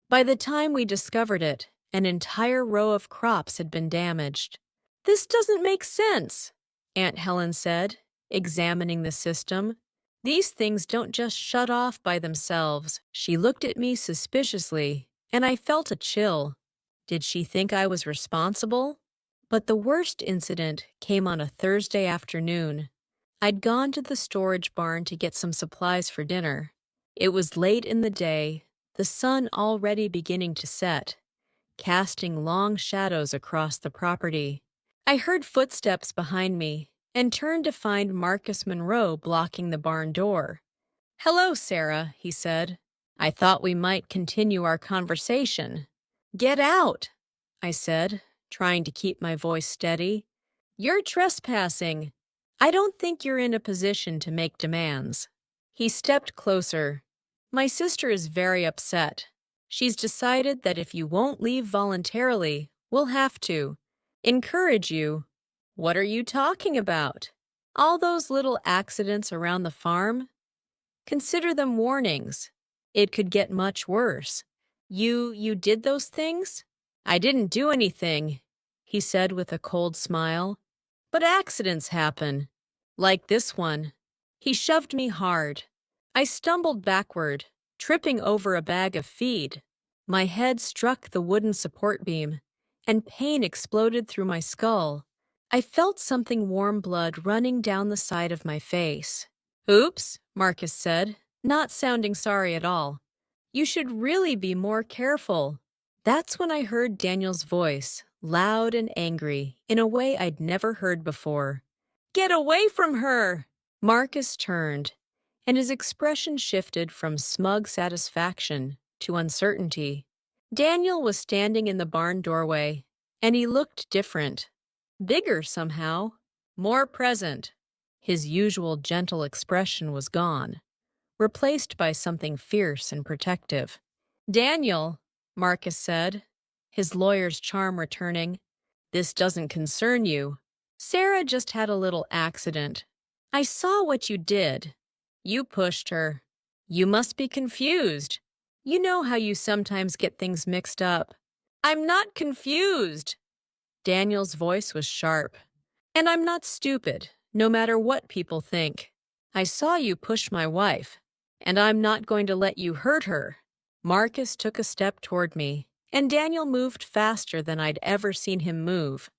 By the time we discovered it, an entire row of crops had been damaged. "This doesn't make sense," Aunt Helen said, examining the system. "These things don't just shut off by themselves." She looked at me suspiciously, and I felt a chill. Did she think I was responsible? But the worst incident came on a Thursday afternoon. I'd gone to the storage barn to get some supplies for dinner. It was late in the day, the sun already beginning to set, casting long shadows across the property. I heard footsteps behind me, and turned to find Marcus Monroe blocking the barn door. "Hello, Sarah," he said. "I thought we might continue our conversation." "Get out," I said, trying to keep my voice steady. "You're trespassing. I don't think you're in a position to make demands." He stepped closer. "My sister is very upset. She's decided that if you won't leave voluntarily, we'll have to. Encourage you." "What are you talking about?" "All those little accidents around the farm? Consider them warnings. It could get much worse." You did those things?" "I didn't do anything," he said with a cold smile. "But accidents happen. Like this one." He shoved me hard. I stumbled backward, tripping over a bag of feed. My head struck the wooden support beam, and pain exploded through my skull. I felt something warm blood running down the side of my face. "Oops," Marcus said, not sounding sorry at all. "You should really be more careful." That's when I heard Daniel's voice, loud and angry, in a way I'd never heard before. "Get away from her!" Marcus turned, and his expression shifted from smug satisfaction to uncertainty. Daniel was standing in the barn doorway, and he looked different. Bigger somehow, more present. His usual gentle expression was gone, replaced by something fierce and protective. "Daniel," Marcus said, his lawyer's charm returning, "this doesn't concern you. Sarah just had a little accident. I saw what you did. You pushed her. You must be confused. You know how you sometimes get things mixed up." "I'm not confused." Daniel's voice was sharp. "And I'm not stupid, no matter what people think. I saw you push my wife, and I'm not going to let you hurt her." Marcus took a step toward me, and Daniel moved faster than I'd ever seen him move.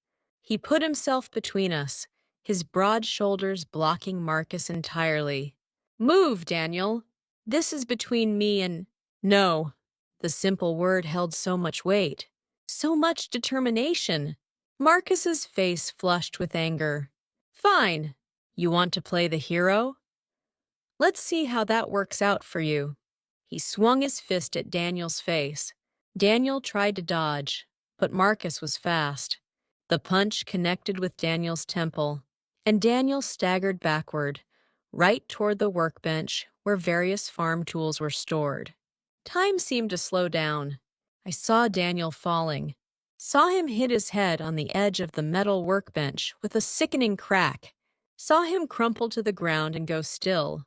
He put himself between us, his broad shoulders blocking Marcus entirely. "Move, Daniel. This is between me and—" "No." The simple word held so much weight, so much determination. Marcus's face flushed with anger. "Fine. You want to play the hero? Let's see how that works out for you." He swung his fist at Daniel's face. Daniel tried to dodge, but Marcus was fast. The punch connected with Daniel's temple, and Daniel staggered backward, right toward the workbench where various farm tools were stored. Time seemed to slow down. I saw Daniel falling, saw him hit his head on the edge of the metal workbench with a sickening crack, saw him crumple to the ground and go still.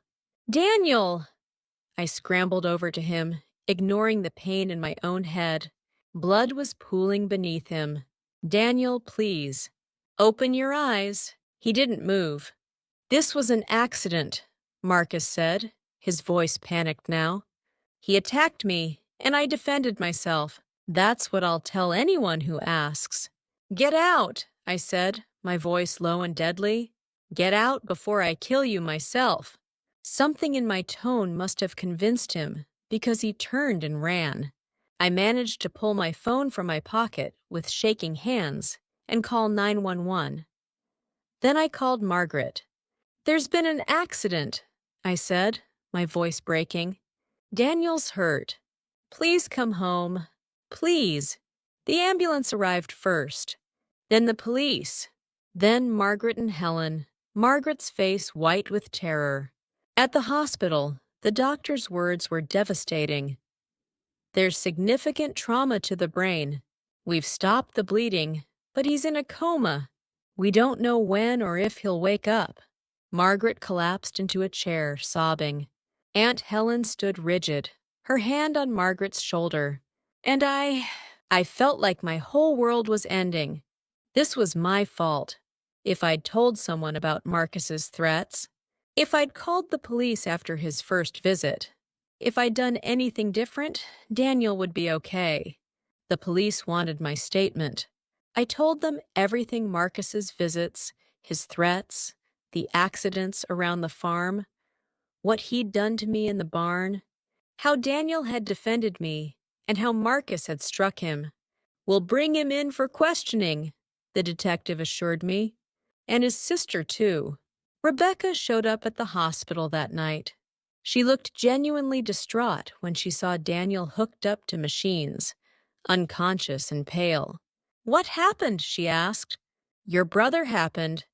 "Daniel!" I scrambled over to him, ignoring the pain in my own head. Blood was pooling beneath him. "Daniel, please. Open your eyes." He didn't move. "This was an accident," Marcus said, his voice panicked now. "He attacked me, and I defended myself. That's what I'll tell anyone who asks." "Get out," I said, my voice low and deadly. "Get out before I kill you myself." Something in my tone must have convinced him, because he turned and ran. I managed to pull my phone from my pocket with shaking hands and call 911. Then I called Margaret. "There's been an accident," I said, my voice breaking. "Daniel's hurt. Please come home. Please." The ambulance arrived first, then the police, then Margaret and Helen, Margaret's face white with terror. At the hospital, the doctor's words were devastating. "There's significant trauma to the brain. We've stopped the bleeding, but he's in a coma. We don't know when or if he'll wake up." Margaret collapsed into a chair, sobbing. Aunt Helen stood rigid, her hand on Margaret's shoulder. And I felt like my whole world was ending. This was my fault. If I'd told someone about Marcus's threats, if I'd called the police after his first visit, if I'd done anything different, Daniel would be okay. The police wanted my statement. I told them everything: Marcus's visits, his threats, the accidents around the farm, what he'd done to me in the barn, how Daniel had defended me, and how Marcus had struck him. "We'll bring him in for questioning," the detective assured me. And his sister, too. Rebecca showed up at the hospital that night. She looked genuinely distraught when she saw Daniel hooked up to machines, unconscious and pale. "What happened?" she asked. "Your brother happened,"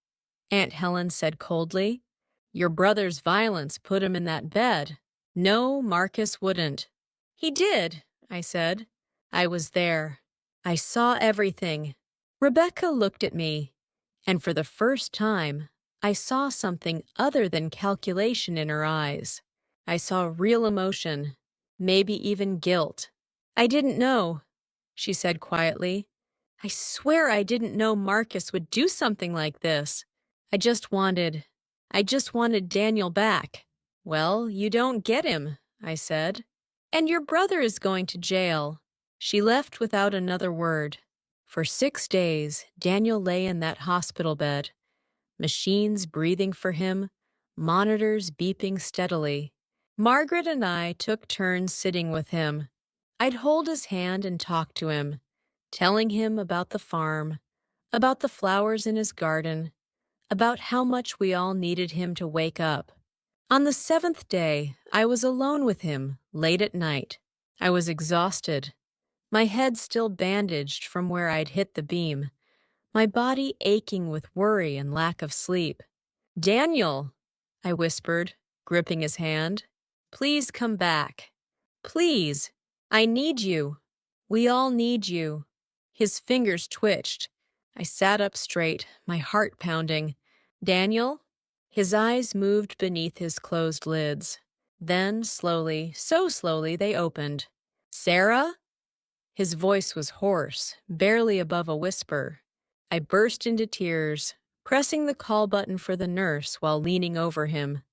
Aunt Helen said coldly. "Your brother's violence put him in that bed. No, Marcus wouldn't." "He did," I said. "I was there. I saw everything." Rebecca looked at me, and for the first time, I saw something other than calculation in her eyes. I saw real emotion, maybe even guilt. "I didn't know," she said quietly. "I swear I didn't know Marcus would do something like this. I just wanted Daniel back." "Well, you don't get him," I said. "And your brother is going to jail." She left without another word. For 6 days, Daniel lay in that hospital bed, machines breathing for him, monitors beeping steadily. Margaret and I took turns sitting with him. I'd hold his hand and talk to him, telling him about the farm, about the flowers in his garden, about how much we all needed him to wake up. On the 7th day, I was alone with him, late at night. I was exhausted, my head still bandaged from where I'd hit the beam, my body aching with worry and lack of sleep. "Daniel," I whispered, gripping his hand, "please come back. Please. I need you. We all need you." His fingers twitched. I sat up straight, my heart pounding. "Daniel?" His eyes moved beneath his closed lids. Then, slowly, so slowly, they opened. "Sarah?" His voice was hoarse, barely above a whisper. I burst into tears, pressing the call button for the nurse while leaning over him.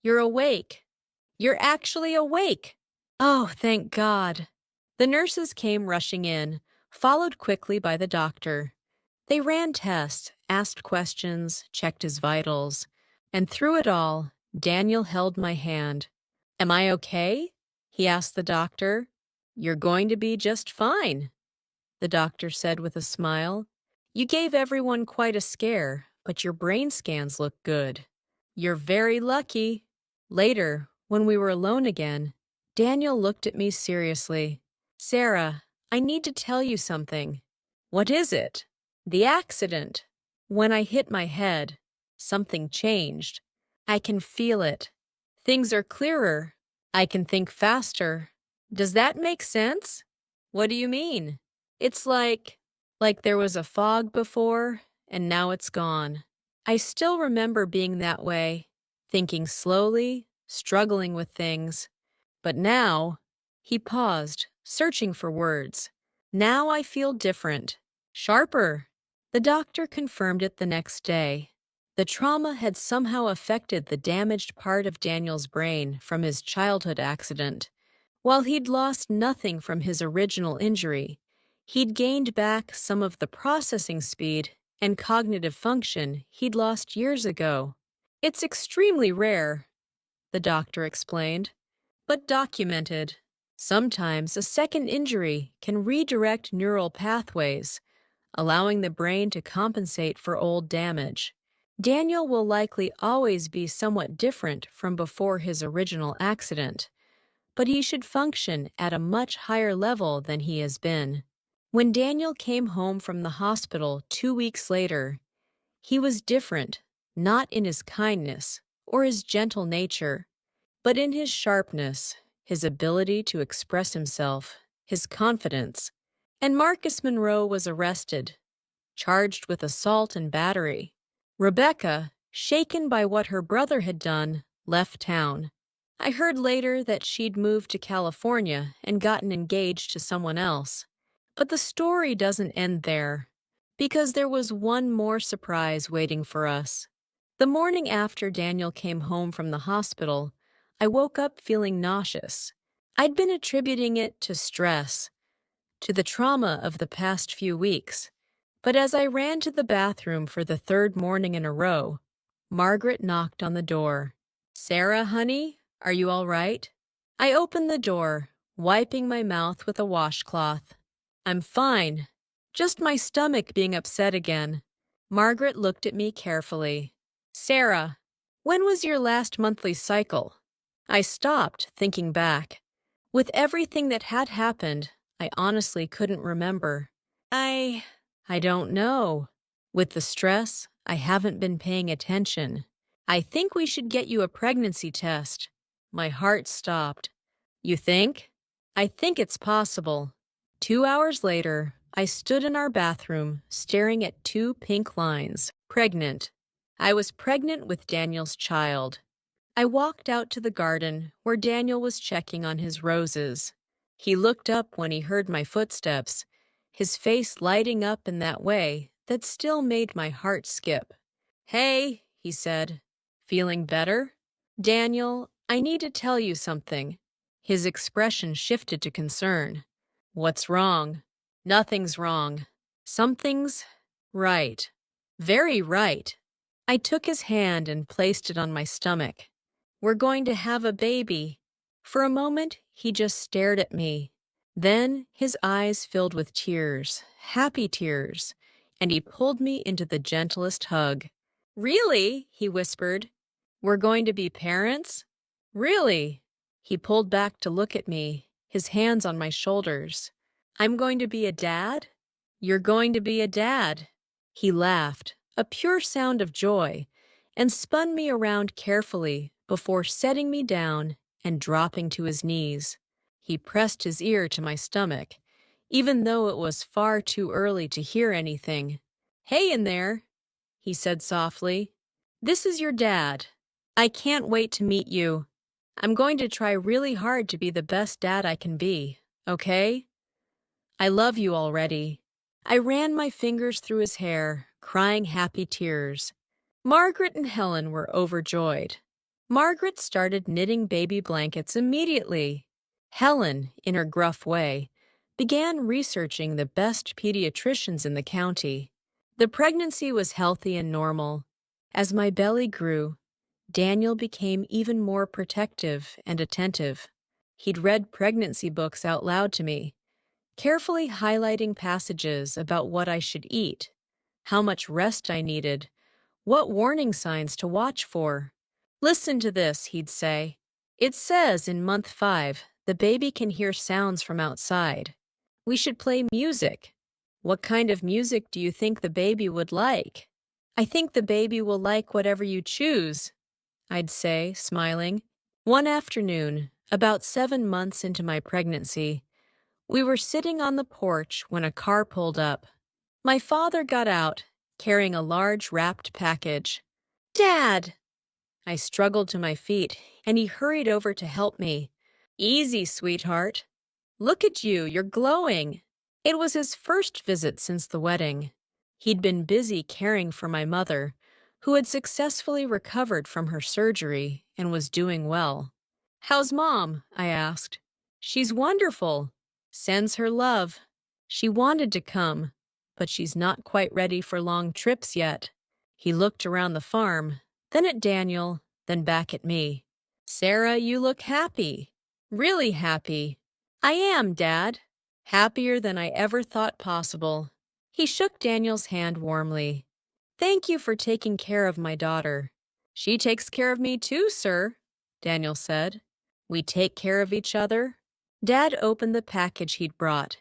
"You're awake. You're actually awake. Oh, thank God." The nurses came rushing in, followed quickly by the doctor. They ran tests, asked questions, checked his vitals, and through it all, Daniel held my hand. "Am I okay?" he asked the doctor. "You're going to be just fine," the doctor said with a smile. "You gave everyone quite a scare, but your brain scans look good. You're very lucky." Later, when we were alone again, Daniel looked at me seriously. "Sarah, I need to tell you something." "What is it?" "The accident. When I hit my head, something changed. I can feel it. Things are clearer. I can think faster." "Does that make sense?" "What do you mean?" "It's like there was a fog before, and now it's gone." I still remember being that way, thinking slowly, struggling with things. But now, he paused, searching for words. "Now I feel different, sharper." The doctor confirmed it the next day. The trauma had somehow affected the damaged part of Daniel's brain from his childhood accident. While he'd lost nothing from his original injury, he'd gained back some of the processing speed and cognitive function he'd lost years ago. "It's extremely rare," the doctor explained, "but documented. Sometimes a second injury can redirect neural pathways, allowing the brain to compensate for old damage. Daniel will likely always be somewhat different from before his original accident, but he should function at a much higher level than he has been." When Daniel came home from the hospital 2 weeks later, he was different, not in his kindness or his gentle nature, but in his sharpness, his ability to express himself, his confidence. And Marcus Monroe was arrested, charged with assault and battery. Rebecca, shaken by what her brother had done, left town. I heard later that she'd moved to California and gotten engaged to someone else. But the story doesn't end there, because there was one more surprise waiting for us. The morning after Daniel came home from the hospital, I woke up feeling nauseous. I'd been attributing it to stress, to the trauma of the past few weeks. But as I ran to the bathroom for the 3rd morning in a row, Margaret knocked on the door. "Sarah, honey, are you all right?" I opened the door, wiping my mouth with a washcloth. "I'm fine. Just my stomach being upset again." Margaret looked at me carefully. Sarah, when was your last monthly cycle? I stopped, thinking back. With everything that had happened, I honestly couldn't remember. I don't know. With the stress, I haven't been paying attention. I think we should get you a pregnancy test. My heart stopped. You think? I think it's possible. 2 hours later, I stood in our bathroom, staring at two pink lines. Pregnant. I was pregnant with Daniel's child. I walked out to the garden where Daniel was checking on his roses. He looked up when he heard my footsteps, his face lighting up in that way that still made my heart skip. Hey, he said. Feeling better? Daniel, I need to tell you something. His expression shifted to concern. What's wrong? Nothing's wrong. Something's right. Very right. I took his hand and placed it on my stomach. We're going to have a baby. For a moment, he just stared at me. Then his eyes filled with tears, happy tears, and he pulled me into the gentlest hug. Really? He whispered. We're going to be parents? Really? He pulled back to look at me, his hands on my shoulders. I'm going to be a dad? You're going to be a dad. He laughed, a pure sound of joy, and spun me around carefully before setting me down and dropping to his knees. He pressed his ear to my stomach, even though it was far too early to hear anything. Hey in there, he said softly. This is your dad. I can't wait to meet you. I'm going to try really hard to be the best dad I can be, okay? I love you already. I ran my fingers through his hair, crying happy tears. Margaret and Helen were overjoyed. Margaret started knitting baby blankets immediately. Helen, in her gruff way, began researching the best pediatricians in the county. The pregnancy was healthy and normal. As my belly grew, Daniel became even more protective and attentive. He'd read pregnancy books out loud to me, carefully highlighting passages about what I should eat, how much rest I needed, what warning signs to watch for. Listen to this, he'd say. It says in month 5, the baby can hear sounds from outside. We should play music. What kind of music do you think the baby would like? I think the baby will like whatever you choose, I'd say, smiling. One afternoon, about 7 months into my pregnancy, we were sitting on the porch when a car pulled up. My father got out, carrying a large wrapped package. Dad! I struggled to my feet, and he hurried over to help me. Easy, sweetheart. Look at you, you're glowing. It was his first visit since the wedding. He'd been busy caring for my mother, who had successfully recovered from her surgery and was doing well. How's Mom? I asked. She's wonderful. Sends her love. She wanted to come, but she's not quite ready for long trips yet. He looked around the farm, then at Daniel, then back at me. Sarah, you look happy. Really happy. I am, Dad. Happier than I ever thought possible. He shook Daniel's hand warmly. Thank you for taking care of my daughter. She takes care of me too, sir, Daniel said. We take care of each other. Dad opened the package he'd brought.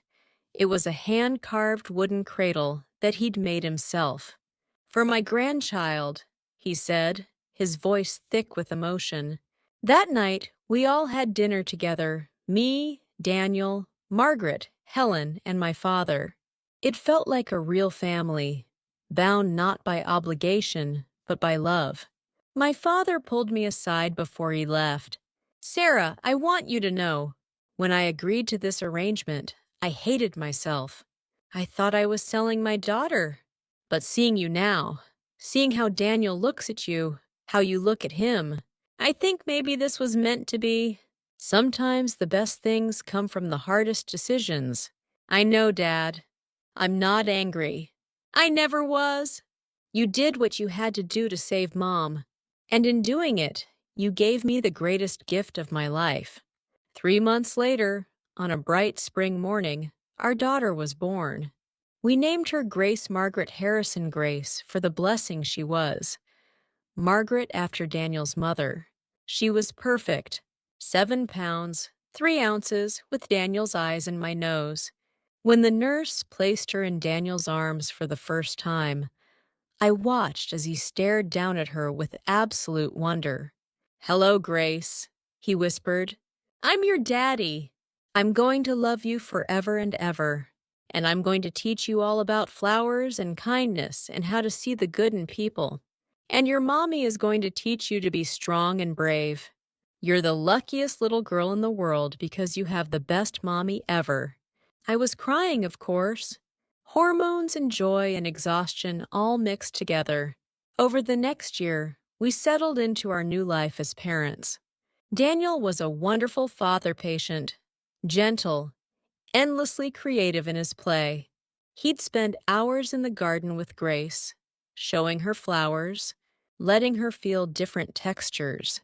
It was a hand-carved wooden cradle that he'd made himself. For my grandchild, he said, his voice thick with emotion. That night, we all had dinner together, me, Daniel, Margaret, Helen, and my father. It felt like a real family, bound not by obligation, but by love. My father pulled me aside before he left. Sarah, I want you to know, when I agreed to this arrangement, I hated myself. I thought I was selling my daughter. But seeing you now, seeing how Daniel looks at you, how you look at him, I think maybe this was meant to be. Sometimes the best things come from the hardest decisions. I know, Dad. I'm not angry. I never was. You did what you had to do to save Mom. And in doing it, you gave me the greatest gift of my life. 3 months later, on a bright spring morning, our daughter was born. We named her Grace Margaret Harrison Grace for the blessing she was. Margaret after Daniel's mother. She was perfect. 7 pounds, 3 ounces, with Daniel's eyes in my nose. When the nurse placed her in Daniel's arms for the first time, I watched as he stared down at her with absolute wonder. "Hello, Grace," he whispered. "I'm your daddy. I'm going to love you forever and ever. And I'm going to teach you all about flowers and kindness and how to see the good in people. And your mommy is going to teach you to be strong and brave. You're the luckiest little girl in the world because you have the best mommy ever." I was crying, of course. Hormones and joy and exhaustion all mixed together. Over the next year, we settled into our new life as parents. Daniel was a wonderful father patient, gentle, endlessly creative in his play. He'd spend hours in the garden with Grace, showing her flowers, letting her feel different textures,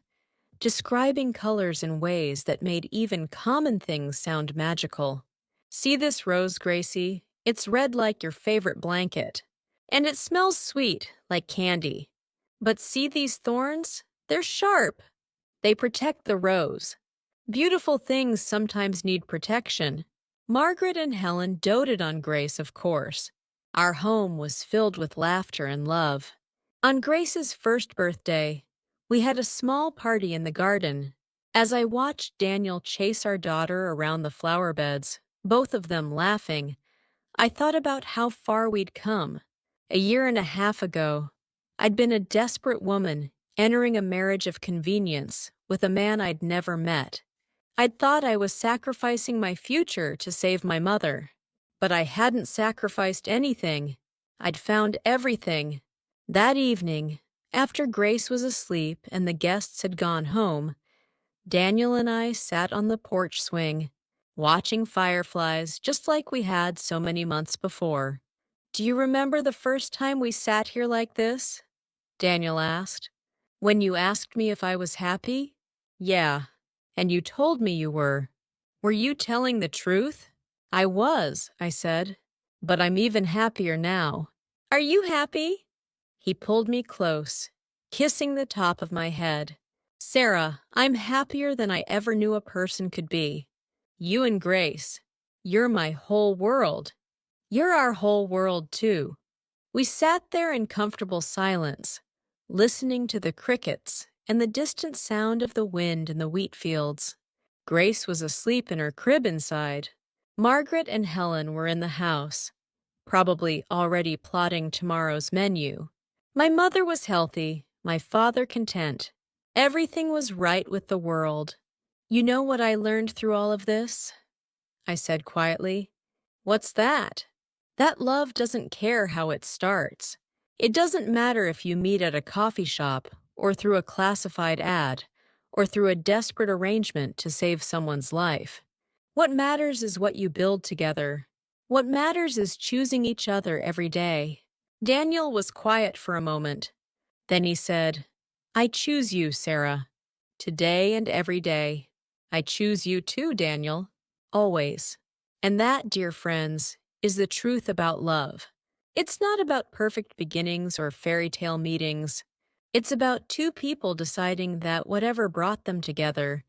describing colors in ways that made even common things sound magical. "See this rose, Gracie? It's red like your favorite blanket. And it smells sweet, like candy. But see these thorns? They're sharp. They protect the rose. Beautiful things sometimes need protection." Margaret and Helen doted on Grace, of course. Our home was filled with laughter and love. On Grace's first birthday, we had a small party in the garden. As I watched Daniel chase our daughter around the flower beds, both of them laughing, I thought about how far we'd come. A year and a half ago, I'd been a desperate woman entering a marriage of convenience with a man I'd never met. I'd thought I was sacrificing my future to save my mother. But I hadn't sacrificed anything. I'd found everything. That evening, after Grace was asleep and the guests had gone home, Daniel and I sat on the porch swing, watching fireflies just like we had so many months before. "Do you remember the first time we sat here like this?" Daniel asked. "When you asked me if I was happy?" "Yeah. And you told me you were." "Were you telling the truth?" "I was," I said. "But I'm even happier now." "Are you happy?" He pulled me close, kissing the top of my head. "Sarah, I'm happier than I ever knew a person could be. You and Grace, you're my whole world. You're our whole world, too." We sat there in comfortable silence, listening to the crickets and the distant sound of the wind in the wheat fields. Grace was asleep in her crib inside. Margaret and Helen were in the house, probably already plotting tomorrow's menu. My mother was healthy, my father content. Everything was right with the world. "You know what I learned through all of this?" I said quietly. "What's that?" "That love doesn't care how it starts. It doesn't matter if you meet at a coffee shop, or through a classified ad, or through a desperate arrangement to save someone's life. What matters is what you build together. What matters is choosing each other every day." Daniel was quiet for a moment. Then he said, "I choose you, Sarah. Today and every day. I choose you too, Daniel. Always." And that, dear friends, is the truth about love. It's not about perfect beginnings or fairy tale meetings. It's about two people deciding that whatever brought them together,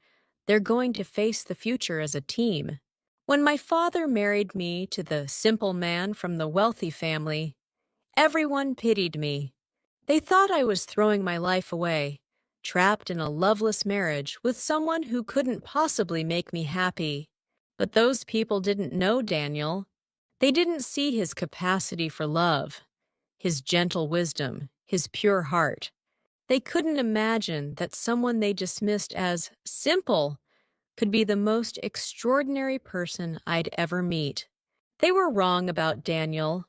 they're going to face the future as a team. When my father married me to the simple man from the wealthy family, everyone pitied me. They thought I was throwing my life away, trapped in a loveless marriage with someone who couldn't possibly make me happy. But those people didn't know Daniel. They didn't see his capacity for love, his gentle wisdom, his pure heart. They couldn't imagine that someone they dismissed as simple could be the most extraordinary person I'd ever meet. They were wrong about Daniel,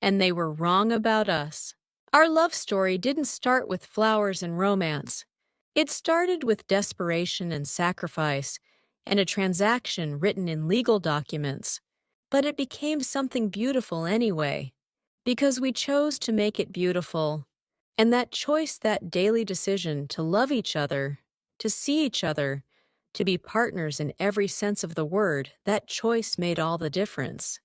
and they were wrong about us. Our love story didn't start with flowers and romance. It started with desperation and sacrifice, and a transaction written in legal documents. But it became something beautiful anyway, because we chose to make it beautiful. And that choice, that daily decision to love each other, to see each other, to be partners in every sense of the word, that choice made all the difference.